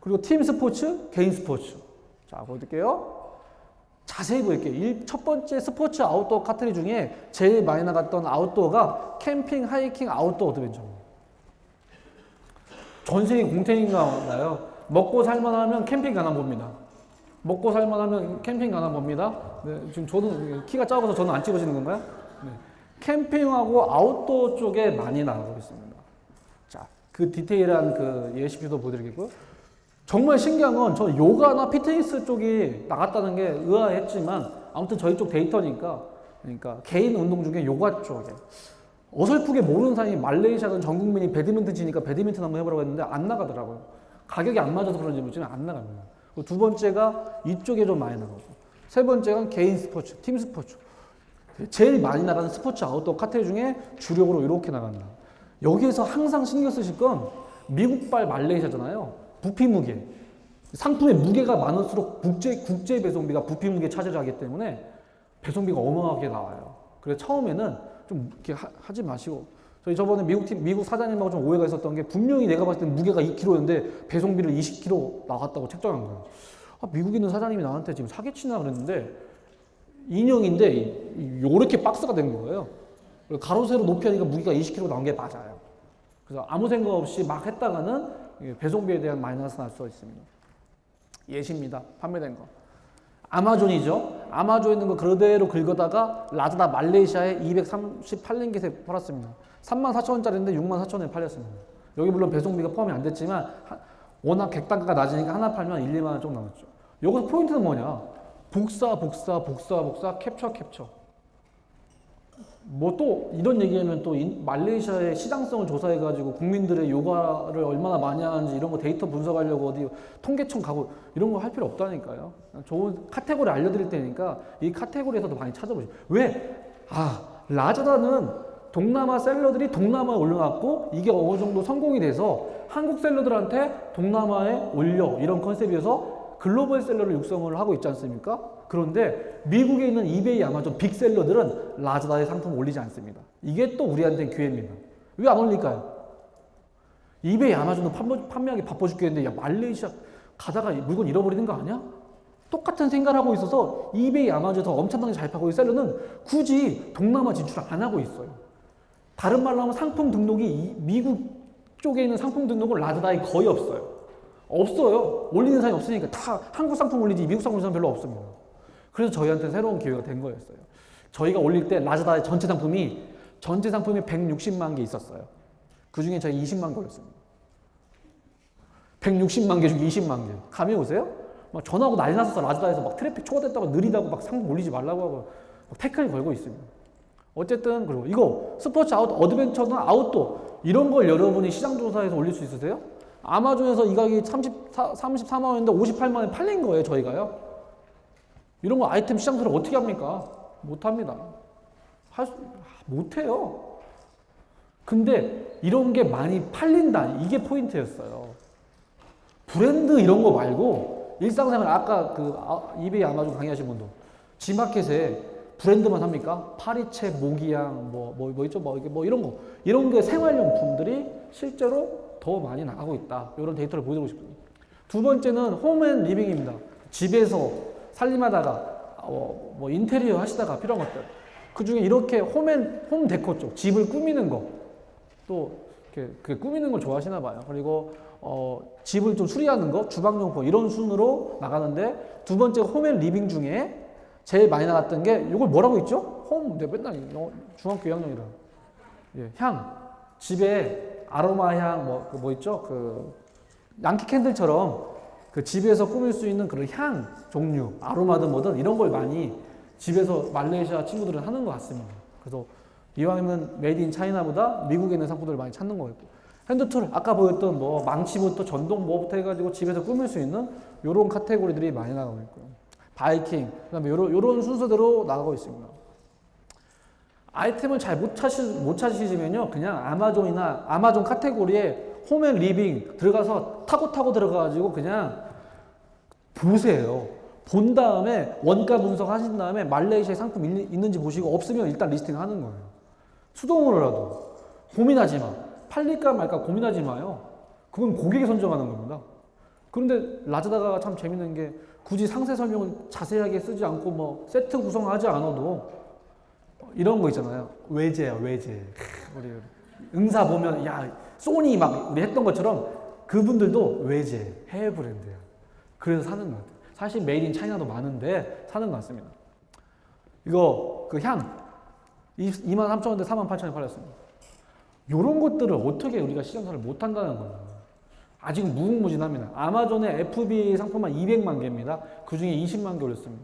그리고 팀 스포츠, 개인 스포츠. 자, 보여드릴게요. 자세히 보일게요. 첫 번째 스포츠 아웃도어 카테고리 중에 제일 많이 나갔던 아웃도어가 캠핑, 하이킹, 아웃도어 어드벤처입니다. 전 세계 공통인가 나요. 먹고 살만하면 캠핑 가나 봅니다. 먹고 살만하면 캠핑 가나 봅니다. 네, 지금 저는 키가 작아서 저는 안 찍어지는 건가요? 네. 캠핑하고 아웃도어 쪽에 많이 나가고 있습니다. 자, 그 디테일한 그 예시표도 보여드리겠고요. 정말 신기한 건 저 요가나 피트니스 쪽이 나갔다는 게 의아했지만 아무튼 저희 쪽 데이터니까 그러니까 개인 운동 중에 요가 쪽에 어설프게 모르는 사람이 말레이시아는 전 국민이 배드민턴 치니까 배드민턴 한번 해보라고 했는데 안 나가더라고요. 가격이 안 맞아서 그런지 모르지만 안 나갑니다. 두 번째가 이쪽에 좀 많이 나가고 세 번째가 개인 스포츠, 팀 스포츠. 제일 많이 나가는 스포츠 아웃도어 카테고리 중에 주력으로 이렇게 나간다. 여기에서 항상 신경 쓰실 건 미국발 말레이시아잖아요. 부피 무게. 상품의 무게가 많을수록 국제 배송비가 부피 무게 차지를 하기 때문에 배송비가 어마어마하게 나와요. 그래서 처음에는 좀 이렇게 하지 마시고 저희 저번에 미국 사장님하고 좀 오해가 있었던 게 분명히 내가 봤을 때 무게가 2kg였는데 배송비를 20kg 나갔다고 책정한 거예요. 미국에 있는 사장님이 나한테 지금 사기치나 그랬는데 인형인데 요렇게 박스가 된 거예요. 가로 세로 높이 하니까 무게가 20kg 나온 게 맞아요. 그래서 아무 생각 없이 막 했다가는 배송비에 대한 마이너스 날 수 있습니다. 예시입니다. 판매된 거. 아마존이죠. 아마존에 있는 거 그대로 긁어다가 라자다 말레이시아에 238링깃에 팔았습니다. 34,000원짜리인데 64,000원에 팔렸습니다. 여기 물론 배송비가 포함이 안 됐지만 워낙 객단가가 낮으니까 하나 팔면 1, 2만 원 좀 나왔죠. 여기서 포인트는 뭐냐? 복사, 캡처. 뭐 또 이런 얘기하면 또 말레이시아의 시장성을 조사해가지고 국민들의 요가를 얼마나 많이 하는지 이런 거 데이터 분석하려고 어디 통계청 가고 이런 거 할 필요 없다니까요. 좋은 카테고리 알려드릴 테니까 이 카테고리에서도 많이 찾아보시죠. 왜? 라자다는 동남아 셀러들이 동남아에 올려놨고 이게 어느 정도 성공이 돼서 한국 셀러들한테 동남아에 올려 이런 컨셉이어서 글로벌 셀러를 육성을 하고 있지 않습니까? 그런데 미국에 있는 이베이, 아마존 빅셀러들은 라자다의 상품을 올리지 않습니다. 이게 또 우리한테는 기회입니다. 왜 안 올릴까요? 이베이, 아마존은 판매하기 바빠 죽겠는데 야 말레이시아 가다가 물건 잃어버리는 거 아니야? 똑같은 생각을 하고 있어서 이베이, 아마존에서 엄청나게 잘 팔고 있는 셀러는 굳이 동남아 진출 안 하고 있어요. 다른 말로 하면 상품 등록이 미국 쪽에 있는 상품 등록은 라자다에 거의 없어요. 없어요. 올리는 사람이 없으니까 다 한국 상품 올리지 미국 상품 올리는 사람 별로 없습니다. 그래서 저희한테 새로운 기회가 된 거였어요. 저희가 올릴 때 라자다의 전체 상품이 160만 개 있었어요. 그 중에 저희 20만 개 올렸습니다. 160만 개 중에 20만 개. 감이 오세요? 막 전화하고 난리 났었어. 라자다에서 막 트래픽 초과됐다고 느리다고 막 상품 올리지 말라고 하고 막 태클 걸고 있습니다. 어쨌든 그리고 이거 스포츠 어드벤처나 아웃도어 이런 걸 여러분이 시장 조사에서 올릴 수 있으세요? 아마존에서 이 가격이 34만 원인데 58만 원에 팔린 거예요, 저희가요. 이런 거 아이템 시장 조사를 어떻게 합니까? 못 합니다. 못 해요. 근데 이런 게 많이 팔린다. 이게 포인트였어요. 브랜드 이런 거 말고 일상생활 아까 그 이베이, 아마존 강의하신 분도 지마켓에 브랜드만 삽니까? 파리채, 모기향, 뭐 있죠? 뭐 이런 게 생활용품들이 실제로 더 많이 나가고 있다. 이런 데이터를 보여드리고 싶습니다. 두 번째는 홈앤리빙입니다. 집에서 살림하다가 뭐 인테리어 하시다가 필요한 것들. 그 중에 이렇게 홈 데코 쪽, 집을 꾸미는 거, 또 이렇게 꾸미는 걸 좋아하시나 봐요. 그리고 집을 좀 수리하는 거, 주방용품 이런 순으로 나가는데 두 번째 홈앤리빙 중에 제일 많이 나갔던 게 이걸 뭐라고 있죠? 내가 맨날 중학교 2학년이라 향, 집에 아로마 향 뭐 있죠? 그 양키 캔들처럼 그 집에서 꾸밀 수 있는 그런 향 종류, 아로마든 뭐든 이런 걸 많이 집에서 말레이시아 친구들은 하는 것 같습니다. 그래서 이왕이면 메이드 인 차이나보다 미국에 있는 상품들을 많이 찾는 것 같고, 핸드툴 아까 보였던 뭐 망치부터 전동 뭐부터 해가지고 집에서 꾸밀 수 있는 이런 카테고리들이 많이 나가고 있고요. 바이킹, 그다음에 요런 순서대로 나가고 있습니다. 아이템을 잘 못 찾으시면요, 그냥 아마존 카테고리에 홈앤리빙 들어가서 타고 들어가가지고 그냥 보세요. 본 다음에 원가 분석하신 다음에 말레이시아에 상품 있는지 보시고 없으면 일단 리스팅 하는 거예요. 수동으로라도 고민하지 마. 팔릴까 말까 고민하지 마요. 그건 고객이 선정하는 겁니다. 그런데 라자다가 참 재밌는 게 굳이 상세 설명을 자세하게 쓰지 않고 뭐 세트 구성하지 않아도 이런 거 있잖아요. 외제야, 외제. 우리 응사 보면 야 소니 막 우리 했던 것처럼 그분들도 외제, 해외 브랜드야. 그래서 사는 것 같아요. 사실 메이드 인 차이나도 많은데 사는 것 같습니다. 이거 그 향 23,000원대 48,000원에 팔렸습니다. 이런 것들을 어떻게 우리가 시장조사를 못 한다는 거예요. 아직 무궁무진합니다. 아마존의 FBA 상품만 200만 개입니다. 그 중에 20만 개 올렸습니다.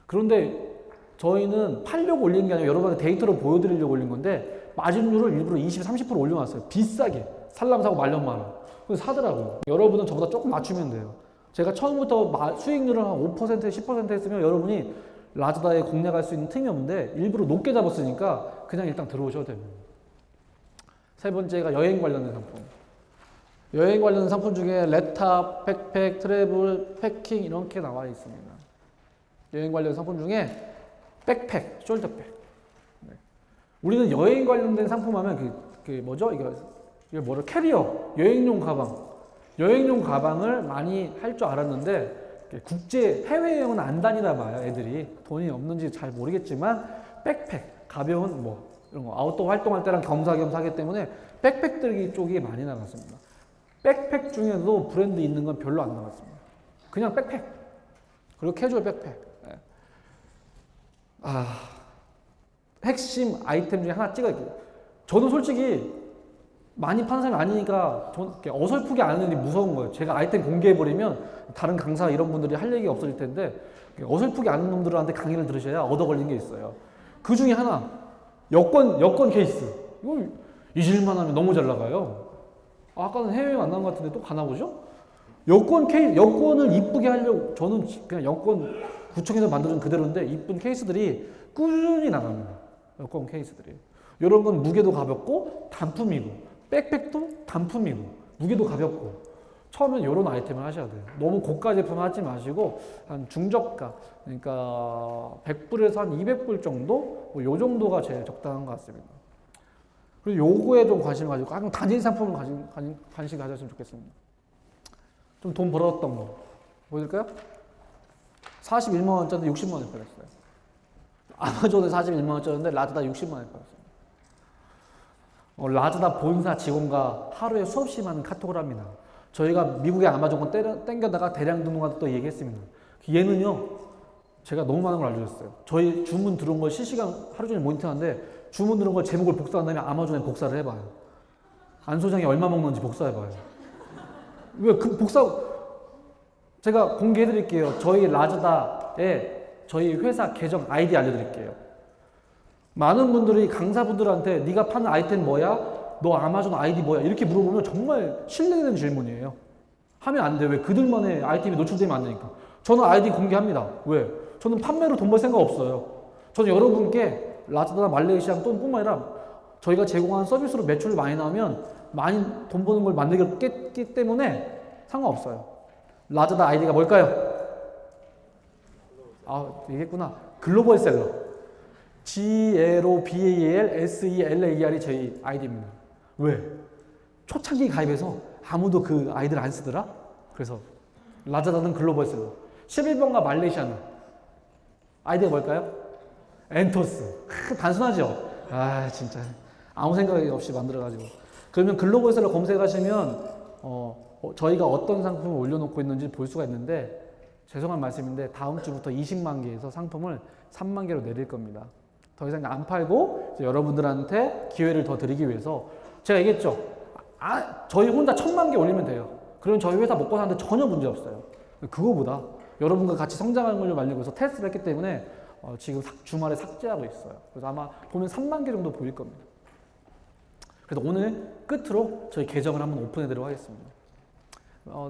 그런데 저희는 팔려고 올린 게 아니라 여러분한테 데이터로 보여드리려고 올린 건데 마진율을 일부러 20, 30% 올려놨어요. 비싸게. 살람 사고 말년 많아. 그래서 사더라고요. 여러분은 저보다 조금 맞추면 돼요. 제가 처음부터 수익률을 한 5%, 10% 했으면 여러분이 라자다에 공략할 수 있는 틈이 없는데 일부러 높게 잡았으니까 그냥 일단 들어오셔도 됩니다. 세 번째가 여행 관련된 상품. 여행 관련 상품 중에 랩탑, 백팩, 트래블, 패킹 이렇게 나와 있습니다. 여행 관련 상품 중에 백팩, 숄더백. 네. 우리는 여행 관련된 상품 하면 뭐죠? 이거 뭐를 캐리어, 여행용 가방을 많이 할 줄 알았는데 국제 해외여행은 안 다니다 봐요. 애들이 돈이 없는지 잘 모르겠지만 백팩, 가벼운 뭐 이런 거 아웃도어 활동할 때랑 겸사겸사 하기 때문에 백팩들 쪽이 많이 나갔습니다. 백팩 중에도 브랜드 있는 건 별로 안 나갔습니다. 그냥 백팩. 그리고 캐주얼 백팩. 네. 핵심 아이템 중에 하나 찍어야겠어요. 저도 솔직히 많이 파는 사람이 아니니까 어설프게 안 하는 게 무서운 거예요. 제가 아이템 공개해버리면 다른 강사 이런 분들이 할 얘기가 없어질 텐데 어설프게 아는 놈들한테 강의를 들으셔야 얻어 걸린 게 있어요. 그 중에 하나, 여권 케이스. 이거 잊을만 하면 너무 잘 나가요. 아까는 해외에 안 나온 것 같은데 또 가나 보죠? 여권을 이쁘게 하려고 저는 그냥 여권 구청에서 만들어준 그대로인데 이쁜 케이스들이 꾸준히 나갑니다. 여권 케이스들이. 이런 건 무게도 가볍고 단품이고 백팩도 단품이고 무게도 가볍고 처음엔 이런 아이템을 하셔야 돼요. 너무 고가 제품 하지 마시고 한 중저가, 그러니까 100불에서 한 200불 정도? 뭐 요 정도가 제일 적당한 것 같습니다. 그리고 요거에 좀 관심을 가지고 항상 단일 상품을 관심 가졌으면 좋겠습니다. 좀 돈 벌었던 거 보여드릴까요? 41만 원짜리 60만 원에 팔렸어요. 아마존에 41만 원짜리인데 라자다 60만 원에 팔렸어요. 라자다 본사 직원과 하루에 수없이 많은 카톡을 합니다. 저희가 미국의 아마존 건 땡겨다가 대량 등록한다 또 얘기했습니다. 얘는요, 제가 너무 많은 걸 알려줬어요. 저희 주문 들어온 걸 실시간 하루 종일 모니터하는데 주문 들어온 걸 제목을 복사한 다음에 아마존에 복사를 해봐요. 안 소장이 얼마 먹는지 복사해봐요. 왜 그 제가 공개해드릴게요. 저희 라자다에 저희 회사 계정 아이디 알려드릴게요. 많은 분들이 강사분들한테 네가 파는 아이템 뭐야? 너 아마존 아이디 뭐야? 이렇게 물어보면 정말 신뢰되는 질문이에요. 하면 안 돼. 왜? 그들만의 아이템이 노출되면 안 되니까. 저는 아이디 공개합니다. 왜? 저는 판매로 돈 벌 생각 없어요. 저는 여러분께 라자다 말레이시아 뿐만 아니라 저희가 제공하는 서비스로 매출이 많이 나오면 많이 돈 버는 걸 만들기 때문에 상관없어요. 라자다 아이디가 뭘까요? 아, 얘기했구나. 글로벌 셀러. GLOBALSELAR이 저희 아이디입니다. 왜? 초창기 가입해서 아무도 그 아이디를 안 쓰더라? 그래서 라자다는 글로벌 셀러. 11번가 말레이시아는 아이디가 뭘까요? 엔토스. 단순하죠? 아, 진짜 아무 생각 없이 만들어가지고. 그러면 글로벌 셀러 검색하시면 저희가 어떤 상품을 올려놓고 있는지 볼 수가 있는데, 죄송한 말씀인데 다음 주부터 20만 개에서 상품을 3만 개로 내릴 겁니다. 더 이상 안 팔고 여러분들한테 기회를 더 드리기 위해서 제가 얘기했죠. 저희 혼자 1000만 개 올리면 돼요. 그러면 저희 회사 먹고 사는데 전혀 문제 없어요. 그거보다 여러분과 같이 성장하는 걸 만들고 해서 테스트를 했기 때문에 지금 주말에 삭제하고 있어요. 그래서 아마 보면 3만 개 정도 보일 겁니다. 그래서 오늘 끝으로 저희 계정을 한번 오픈해드리도록 하겠습니다.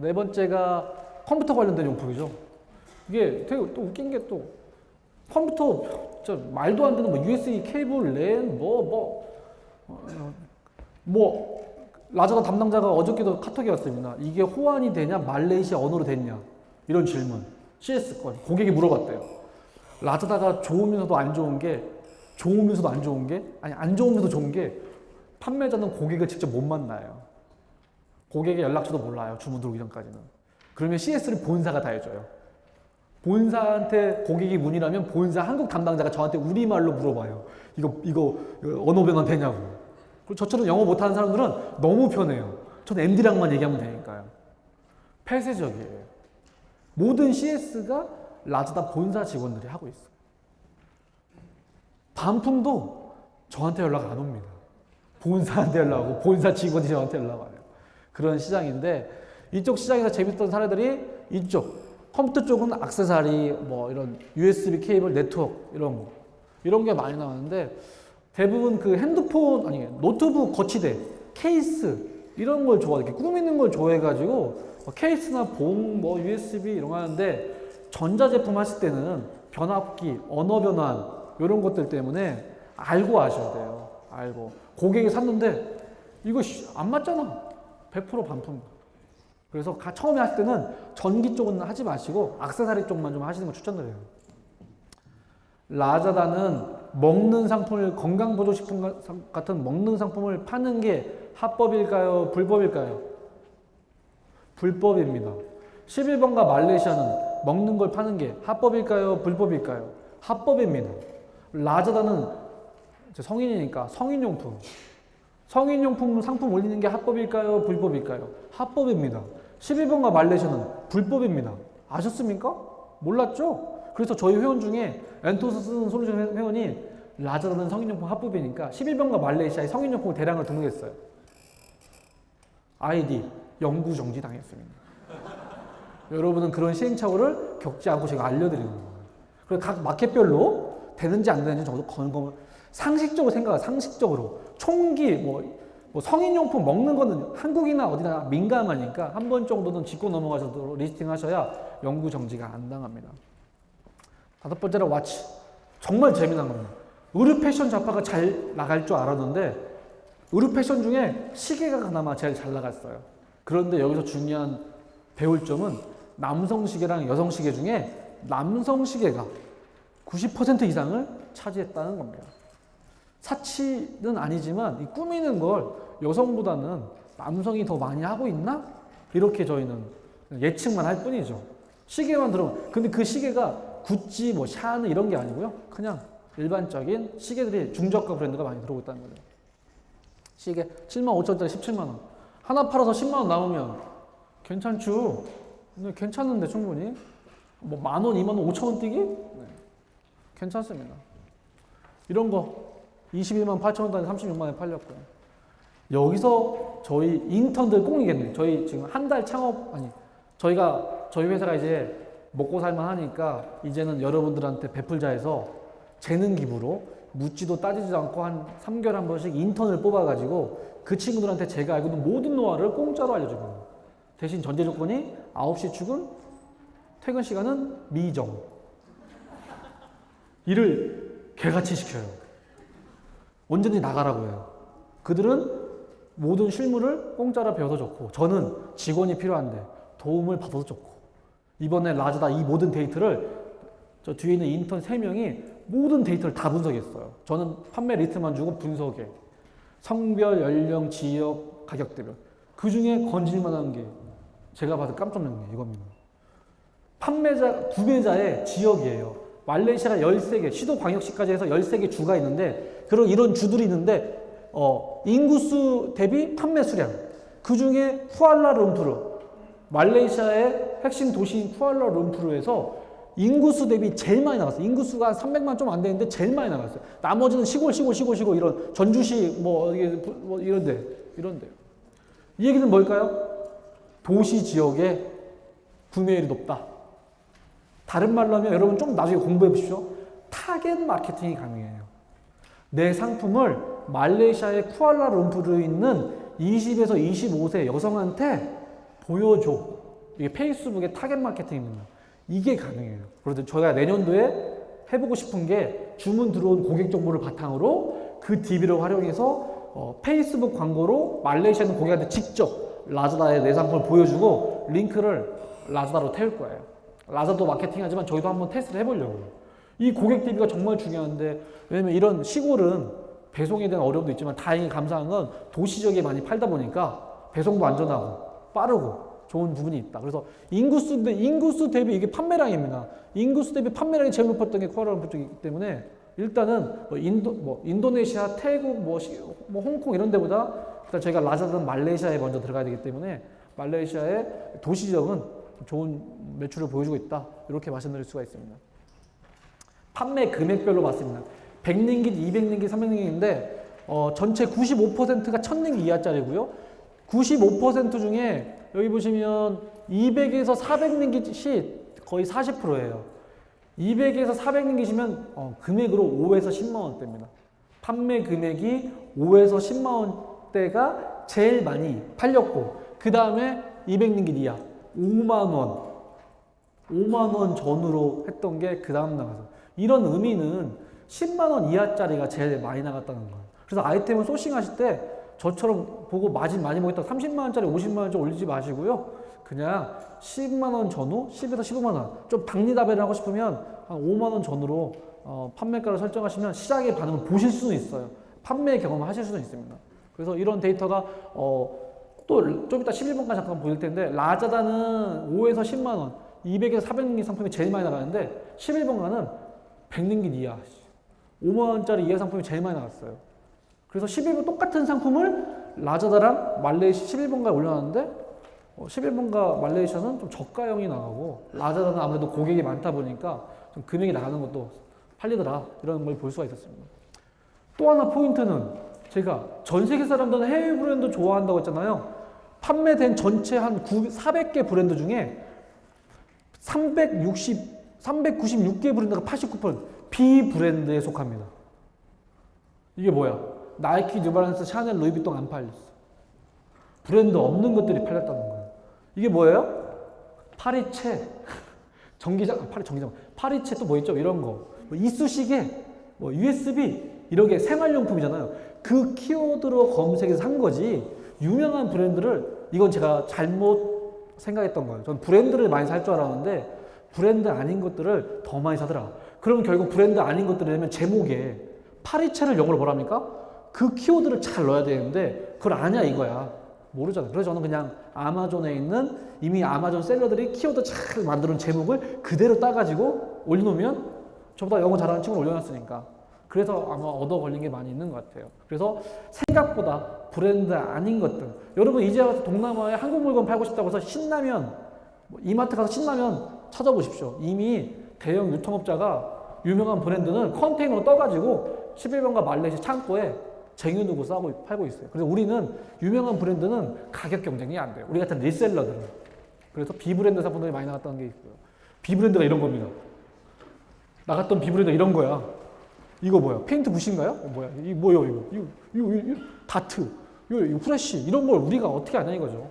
네 번째가 컴퓨터 관련된 용품이죠. 이게 되게 또 웃긴 게 또 컴퓨터 말도 안 되는 뭐 USB 케이블, 랜, 라자다 담당자가 어저께도 카톡이 왔습니다. 이게 호환이 되냐, 말레이시아 언어로 됐냐, 이런 질문. CS 건 고객이 물어봤대요. 라자다가 좋으면서도 안 좋은 게, 안 좋으면서도 좋은 게 판매자는 고객을 직접 못 만나요. 고객의 연락처도 몰라요. 주문 들어오기 전까지는. 그러면 CS를 본사가 다 해줘요. 본사한테 고객이 문의라면 본사 한국 담당자가 저한테 우리말로 물어봐요. 이거 언어 변환 되냐고. 그리고 저처럼 영어 못하는 사람들은 너무 편해요. 저는 MD랑만 얘기하면 되니까요. 폐쇄적이에요. 모든 CS가 라자다 본사 직원들이 하고 있어요. 반품도 저한테 연락 안 옵니다. 본사한테 연락하고 본사 직원이 저한테 연락 와요. 그런 시장인데, 이쪽 시장에서 재밌던 사례들이 이쪽 컴퓨터 쪽은 액세서리, 이런 USB 케이블, 네트워크 이런 게 많이 나왔는데, 대부분 그 핸드폰 노트북 거치대, 케이스 이런 걸 좋아해요. 꾸미는 걸 좋아해가지고 케이스나 봉, USB 이런 거 하는데, 전자제품 하실 때는 변압기, 언어 변환 이런 것들 때문에 알고 하셔야 돼요. 알고 고객이 샀는데 이거 안 맞잖아. 100% 반품. 그래서 처음에 하실 때는 전기 쪽은 하지 마시고 액세서리 쪽만 좀 하시는 거 추천드려요. 라자다는 먹는 상품을, 건강보조식품 같은 먹는 상품을 파는 게 합법일까요? 불법일까요? 불법입니다. 11번가 말레이시아는 먹는 걸 파는 게 합법일까요? 불법일까요? 합법입니다. 라자다는 성인이니까 성인용품 상품 올리는 게 합법일까요? 불법일까요? 합법입니다. 11번가 말레이시아는 불법입니다. 아셨습니까? 몰랐죠? 그래서 저희 회원 중에 엔토스 쓰는 솔루션 회원이 라자다는 성인용품 합법이니까 11번가 말레이시아의 성인용품을 대량을 등록했어요. 아이디 영구 정지 당했습니다. 여러분은 그런 시행착오를 겪지 않고 제가 알려드리는 거예요. 그리고 각 마켓별로 되는지 안 되는지 정도 검을 상식적으로 생각해요. 상식적으로. 총기, 성인용품 먹는 거는 한국이나 어디나 민감하니까 한 번 정도는 짚고 넘어가셔도 리스팅 하셔야 영구 정지가 안 당합니다. 다섯 번째로 와치. 정말 재미난 겁니다. 의류 패션 잡화가 잘 나갈 줄 알았는데 의류 패션 중에 시계가 그나마 제일 잘 나갔어요. 그런데 여기서 중요한 배울 점은 남성 시계랑 여성 시계 중에 남성 시계가 90% 이상을 차지했다는 겁니다. 사치는 아니지만 이 꾸미는 걸 여성보다는 남성이 더 많이 하고 있나? 이렇게 저희는 예측만 할 뿐이죠. 시계만 들으면. 근데 그 시계가 구찌, 뭐 샤넬 이런 게 아니고요. 그냥 일반적인 시계들이 중저가 브랜드가 많이 들어오고 있다는 거죠. 시계 75,000원짜리 17만원. 하나 팔아서 10만원 남으면 괜찮죠. 근데 괜찮은데 충분히. 뭐 만원, 2만원, 5천원 뛰기? 네. 괜찮습니다. 이런 거 21만 8천원 단위 36만원에 팔렸고요. 여기서 저희 인턴들 꽁이겠네. 저희 지금 한 달 창업, 저희 회사가 이제 먹고 살만 하니까 이제는 여러분들한테 베풀자 해서 재능 기부로 묻지도 따지지도 않고 한 3개월에 한 번씩 인턴을 뽑아가지고 그 친구들한테 제가 알고 있는 모든 노하우를 공짜로 알려줍니다. 대신 전제 조건이 9시 출근, 퇴근 시간은 미정. 일을 개같이 시켜요. 언제든지 나가라고 해요. 그들은 모든 실무를 공짜로 배워서 좋고 저는 직원이 필요한데 도움을 받아서 좋고 이번에 라자다 이 모든 데이터를 저 뒤에 있는 인턴 3명이 모든 데이터를 다 분석했어요. 저는 판매 리스트만 주고 분석해. 성별, 연령, 지역, 가격대별. 그 중에 건질만한 게 제가 봐도 깜짝 놀란 게 이겁니다. 판매자, 구매자의 지역이에요. 말레이시아가 13개, 시도광역시까지 해서 13개 주가 있는데 그런 이런 주들이 있는데 인구수 대비 판매 수량. 그 중에 쿠알라룸푸르, 말레이시아의 핵심 도시인 쿠알라룸푸르에서 인구수 대비 제일 많이 나갔어요. 인구수가 한 300만 좀 안 되는데 제일 많이 나갔어요. 나머지는 시골 이런 전주시 뭐 이런데. 이 얘기는 뭘까요? 도시 지역의 구매율이 높다. 다른 말로 하면 여러분 좀 나중에 공부해 보십시오. 타겟 마케팅이 가능해요. 내 상품을 말레이시아의 쿠알라룸푸르에 있는 20에서 25세 여성한테 보여줘. 이게 페이스북의 타겟 마케팅입니다. 이게 가능해요. 그래서 저희가 내년도에 해보고 싶은 게 주문 들어온 고객 정보를 바탕으로 그 DB를 활용해서 페이스북 광고로 말레이시아 있는 고객한테 직접 라자다의 내 상품을 보여주고 링크를 라자다로 태울 거예요. 라자도 마케팅하지만 저희도 한번 테스트를 해보려고요. 이 고객 DB가 정말 중요한데 왜냐면 이런 시골은 배송에 대한 어려움도 있지만 다행히 감사한 건 도시 지역에 많이 팔다 보니까 배송도 안전하고 빠르고 좋은 부분이 있다. 그래서 인구수 대비 이게 판매량입니다. 인구수 대비 판매량이 제일 높았던 게 쿠알라룸푸르이기 때문에 일단은 인도네시아, 태국, 홍콩 이런 데보다 일단 저희가 라자다는 말레이시아에 먼저 들어가야 되기 때문에 말레이시아의 도시 지역은 좋은 매출을 보여주고 있다. 이렇게 말씀드릴 수가 있습니다. 판매 금액별로 봤습니다. 100링깃, 200링깃, 300링깃인데 전체 95%가 1000링깃 이하짜리고요. 95% 중에 여기 보시면 200에서 400링깃이 거의 40%예요. 200에서 400링깃이면 금액으로 5에서 10만 원대입니다. 판매 금액이 5에서 10만 원대가 제일 많이 팔렸고 그 다음에 200링깃 이하 5만 원 전후로 했던 게 그 다음 나가서 이런 의미는 10만 원 이하짜리가 제일 많이 나갔다는 거예요. 그래서 아이템을 소싱하실 때 저처럼 보고 마진 많이 먹겠다 30만 원짜리 50만 원짜리 올리지 마시고요. 그냥 10만 원 전후 10에서 15만 원 좀 박리다배를 하고 싶으면 한 5만 원 전후로 판매가를 설정하시면 시장의 반응을 보실 수는 있어요. 판매 경험을 하실 수는 있습니다. 그래서 이런 데이터가 또 좀 이따 11번까지 잠깐 보일 텐데 라자다는 5에서 10만 원 200에서 400링깃 상품이 제일 많이 나가는데 11번가는 100링깃 이하 5만 원짜리 이하 상품이 제일 많이 나갔어요. 그래서 11번 똑같은 상품을 라자다랑 말레이시아 11번가에 올려놨는데 11번가 말레이시아는 좀 저가형이 나가고 라자다는 아무래도 고객이 많다 보니까 좀 금액이 나가는 것도 팔리더라 이런 걸 볼 수가 있었습니다. 또 하나 포인트는 제가 전 세계 사람들은 해외 브랜드 좋아한다고 했잖아요. 판매된 전체 한 400개 브랜드 중에 396개 브랜드가 89% 비브랜드에 속합니다. 이게 뭐야? 나이키, 뉴발란스, 샤넬, 루이비통 안 팔렸어. 브랜드 없는 것들이 팔렸다는 거예요. 이게 뭐예요? 파리채, 파리채 또 뭐 있죠? 이런 거. 이쑤시개, USB, 이렇게 생활용품이잖아요. 그 키워드로 검색해서 산 거지. 유명한 브랜드를 이건 제가 잘못 생각했던 거예요. 전 브랜드를 많이 살 줄 알았는데 브랜드 아닌 것들을 더 많이 사더라. 그러면 결국 브랜드 아닌 것들을 내면 제목에 파리채를 영어로 뭐랍니까? 그 키워드를 잘 넣어야 되는데 그걸 아냐 이거야. 모르잖아. 그래서 저는 그냥 아마존에 있는 이미 아마존 셀러들이 키워드 잘 만드는 제목을 그대로 따가지고 올려놓으면 저보다 영어 잘하는 친구를 올려놨으니까. 그래서 아마 얻어 걸린 게 많이 있는 것 같아요. 그래서 생각보다 브랜드 아닌 것들. 여러분 이제 와서 동남아에 한국 물건 팔고 싶다고 해서 신라면, 이마트 가서 신라면 찾아보십시오. 이미 대형 유통업자가 유명한 브랜드는 컨테이너로 떠가지고 11번가 말레이시아 창고에 쟁여두고 싸고 팔고 있어요. 그래서 우리는 유명한 브랜드는 가격 경쟁이 안 돼요. 우리 같은 리셀러들은. 그래서 비브랜드 상품들이 많이 나갔다는 게 있고요. 비브랜드가 이런 겁니다. 나갔던 비브랜드가 이런 거야. 이거 뭐야? 페인트 붓인가요? 뭐야? 이거 뭐예요? 이거 다트, 이거 프레쉬 이런 걸 우리가 어떻게 아냐 이거죠.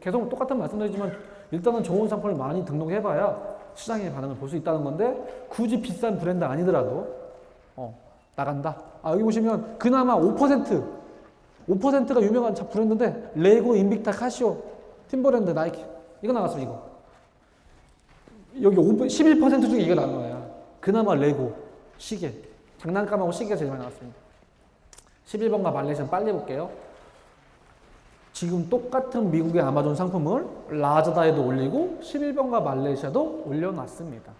계속 똑같은 말씀드리지만 일단은 좋은 상품을 많이 등록해봐야 시장의 반응을 볼 수 있다는 건데 굳이 비싼 브랜드 아니더라도 나간다. 여기 보시면 그나마 5%가 유명한 브랜드인데 레고, 인빅타, 카시오, 팀버랜드, 나이키 이거 나갔어 이거. 여기 11% 중에 이게 나온 거야. 그나마 레고, 시계, 장난감하고 시계가 제일 많이 나왔습니다. 11번가 말레이시아 빨리 볼게요. 지금 똑같은 미국의 아마존 상품을 라자다에도 올리고 11번가 말레이시아도 올려놨습니다.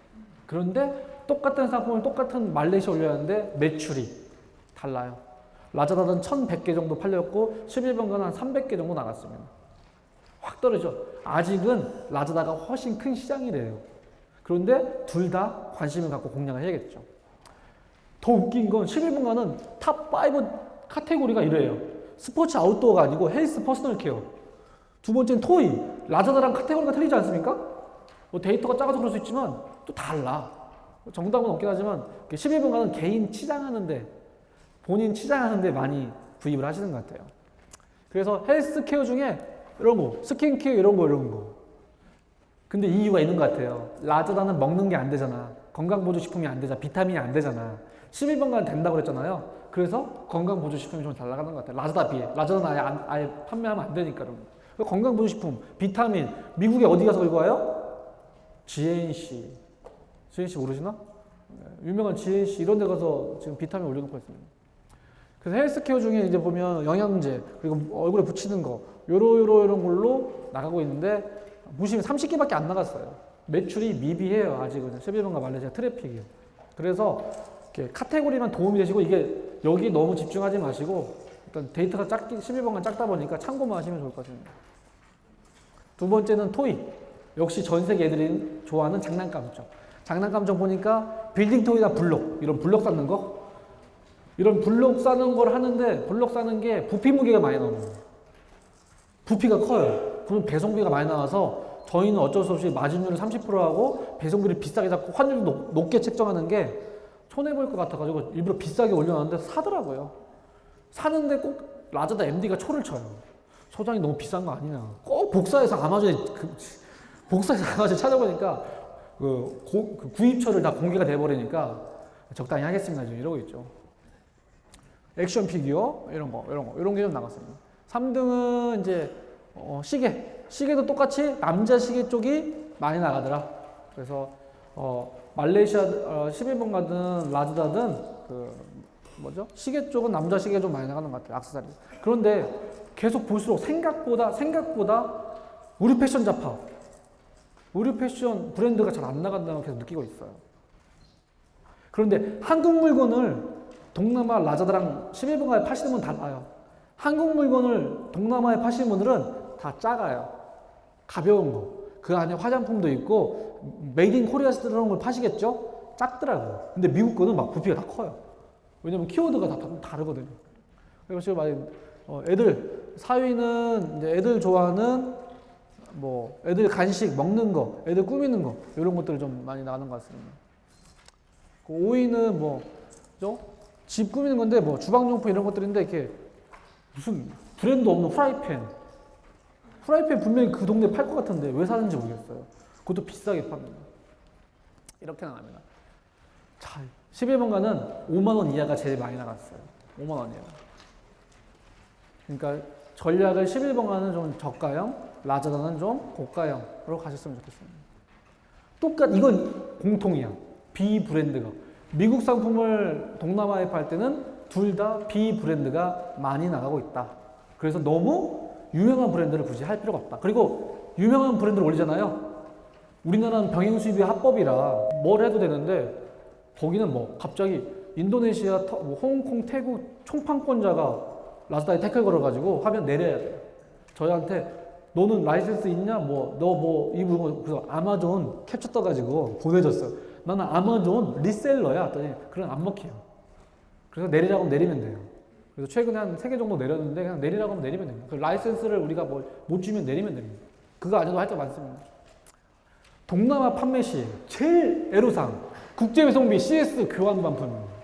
그런데 똑같은 상품을 똑같은 말레이시아 올렸는데 매출이 달라요. 라자다는 1100개 정도 팔렸고 11번가는 한 300개 정도 나갔습니다. 확 떨어져. 아직은 라자다가 훨씬 큰 시장이래요. 그런데 둘 다 관심을 갖고 공략을 해야겠죠. 더 웃긴 건 11번가는 탑5 카테고리가 이래요. 스포츠 아웃도어가 아니고 헬스 퍼스널 케어. 두 번째는 토이. 라자다랑 카테고리가 틀리지 않습니까? 뭐 데이터가 작아서 그럴 수 있지만 또 달라. 정답은 없긴 하지만 11번가는 개인 치장하는데 본인 치장하는데 많이 구입을 하시는 것 같아요. 그래서 헬스케어 중에 이런 거, 스킨케어 이런 거. 근데 이유가 있는 것 같아요. 라자다는 먹는 게 안 되잖아. 건강보조식품이 안 되잖아. 비타민이 안 되잖아. 11번가는 된다고 그랬잖아요. 그래서 건강보조식품이 좀 잘 나가는 것 같아요. 라자다 비해. 라자다는 아예 판매하면 안 되니까. 건강보조식품, 비타민, 미국에 어디 가서 들고 와요? GNC 모르시나? 유명한 GNC 이런 데 가서 지금 비타민 올려놓고 있습니다. 그래서 헬스케어 중에 이제 보면 영양제, 그리고 얼굴에 붙이는 거, 요런 걸로 나가고 있는데, 보시면 30개밖에 안 나갔어요. 매출이 미비해요, 아직은. 11번가 말레이시아 트래픽이요. 그래서 이렇게 카테고리만 도움이 되시고, 이게 여기 너무 집중하지 마시고, 일단 데이터가 11번가 작다 보니까 참고만 하시면 좋을 것 같습니다. 두 번째는 토이. 역시 전 세계 애들이 좋아하는 장난감이죠. 장난감점 보니까 빌딩 토이나 블록, 이런 블록 쌓는 거, 이런 블록 쌓는 걸 하는데 블록 쌓는 게 부피 무게가 많이 나와요. 부피가 커요. 그러면 배송비가 많이 나와서 저희는 어쩔 수 없이 마진율을 30%하고 배송비를 비싸게 잡고 환율도 높게 책정하는 게 손해볼 것 같아가지고 일부러 비싸게 올려놨는데 사더라고요. 사는데 꼭 라자다 MD가 초를 쳐요. 소장이 너무 비싼 거 아니냐. 꼭 복사해서 아마존에 찾아보니까 그 구입처를 다 공개가 돼버리니까 적당히 하겠습니다. 지금 이러고 있죠. 액션 피규어 이런 게 좀 나갔습니다. 3등은 이제 시계도 똑같이 남자 시계 쪽이 많이 나가더라. 그래서 말레이시아 11번가든 라자다든 시계 쪽은 남자 시계 좀 많이 나가는 것 같아요. 액세서리. 그런데 계속 볼수록 생각보다 의류 패션 잡화, 의류 패션 브랜드가 잘 안 나간다는 걸 계속 느끼고 있어요. 그런데 한국 물건을 동남아 라자다랑 11번가에 파시는 분 달라요. 한국 물건을 동남아에 파시는 분들은 다 작아요. 가벼운 거. 그 안에 화장품도 있고 메이드 인 코리아 스타일한 걸 파시겠죠? 작더라고요. 근데 미국 거는 막 부피가 다 커요. 왜냐면 키워드가 다 다르거든요. 그래서 지금 애들 4위는 이제 애들 좋아하는 애들 간식 먹는 거, 애들 꾸미는 거 이런 것들이 좀 많이 나가는 것 같습니다. 5위는 집 꾸미는 건데 주방용품 이런 것들인데 이렇게 무슨 브랜드 없는 프라이팬 분명히 그 동네에 팔 것 같은데 왜 사는지 모르겠어요. 그것도 비싸게 팝니다. 이렇게 나갑니다. 자, 11번가는 5만원 이하가 제일 많이 나갔어요. 5만원이에요. 그러니까 전략을 11번가는 좀 저가형, 라자다는 좀 고가형으로 가셨으면 좋겠습니다. 이건 공통이야. B 브랜드가. 미국 상품을 동남아에 팔 때는 둘 다 B 브랜드가 많이 나가고 있다. 그래서 너무 유명한 브랜드를 굳이 할 필요가 없다. 그리고 유명한 브랜드를 올리잖아요. 우리나라는 병행 수입이 합법이라 뭘 해도 되는데 거기는 뭐 갑자기 인도네시아, 뭐 홍콩, 태국 총판권자가 라자다에 태클 걸어가지고 하면 내려야 돼요. 저희한테 너는 라이센스 있냐? 뭐 너 뭐 이 물건 그래서 아마존 캡처 떠가지고 보내줬어요. 나는 아마존 리셀러야. 했더니 그럼 안 먹혀요. 그래서 내리라고 하면 내리면 돼요. 그래서 최근에 한 3개 정도 내렸는데 그냥 내리라고 하면 내리면 됩니다. 그 라이센스를 우리가 못 주면 내리면 됩니다. 그거 아니어도 할 게 많습니다. 동남아 판매 시 제일 애로사항 국제배송비 CS 교환 반품입니다.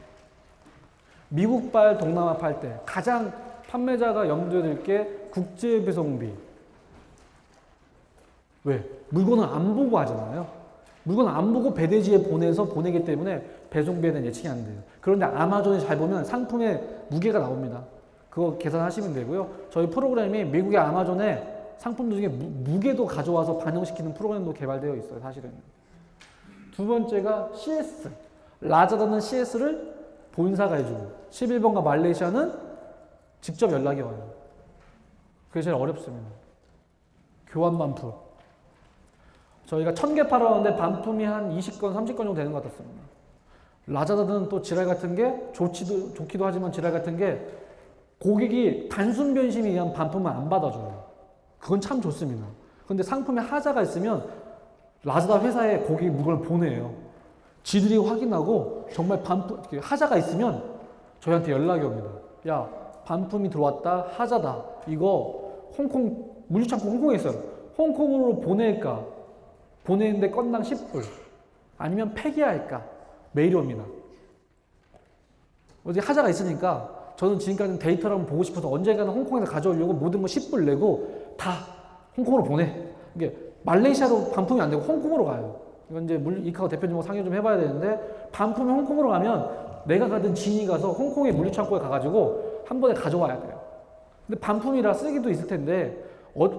미국발 동남아 팔 때 가장 판매자가 염두에 둘 게 국제배송비. 왜? 물건을 안 보고 하잖아요. 물건을 안 보고 배대지에 보내서 보내기 때문에 배송비에 대한 예측이 안 돼요. 그런데 아마존이 잘 보면 상품의 무게가 나옵니다. 그거 계산하시면 되고요. 저희 프로그램이 미국의 아마존에 상품 중에 무게도 가져와서 반영시키는 프로그램도 개발되어 있어요. 사실은. 두 번째가 CS. 라자다는 CS를 본사가 해주고 11번가 말레이시아는 직접 연락이 와요. 그게 제일 어렵습니다. 교환 반품. 저희가 1000개 팔았는데 반품이 한 20건, 30건 정도 되는 것 같았습니다. 라자다는 또 지랄 같은 게 좋기도 하지만 지랄 같은 게 고객이 단순 변심에 의한 반품을 안 받아줘요. 그건 참 좋습니다. 근데 상품에 하자가 있으면 라자다 회사에 고객이 물건을 보내요. 지들이 확인하고 정말 하자가 있으면 저희한테 연락이 옵니다. 야, 반품이 들어왔다. 하자다. 이거 홍콩, 물류창고 홍콩에 있어요. 홍콩으로 보낼까? 보내는데 건당 10불. 아니면 폐기할까? 메일이 옵니다. 어디 하자가 있으니까 저는 지금까지는 데이터를 한번 보고 싶어서 언젠가는 홍콩에서 가져오려고 모든 거 10불 내고 다 홍콩으로 보내. 이게 말레이시아로 반품이 안 되고 홍콩으로 가요. 이건 이제 이카고 대표님하고 상의 좀 해봐야 되는데 반품이 홍콩으로 가면 내가 가든 지인이 가서 홍콩의 물류창고에 가가지고 한 번에 가져와야 돼요. 근데 반품이라 쓰기도 있을 텐데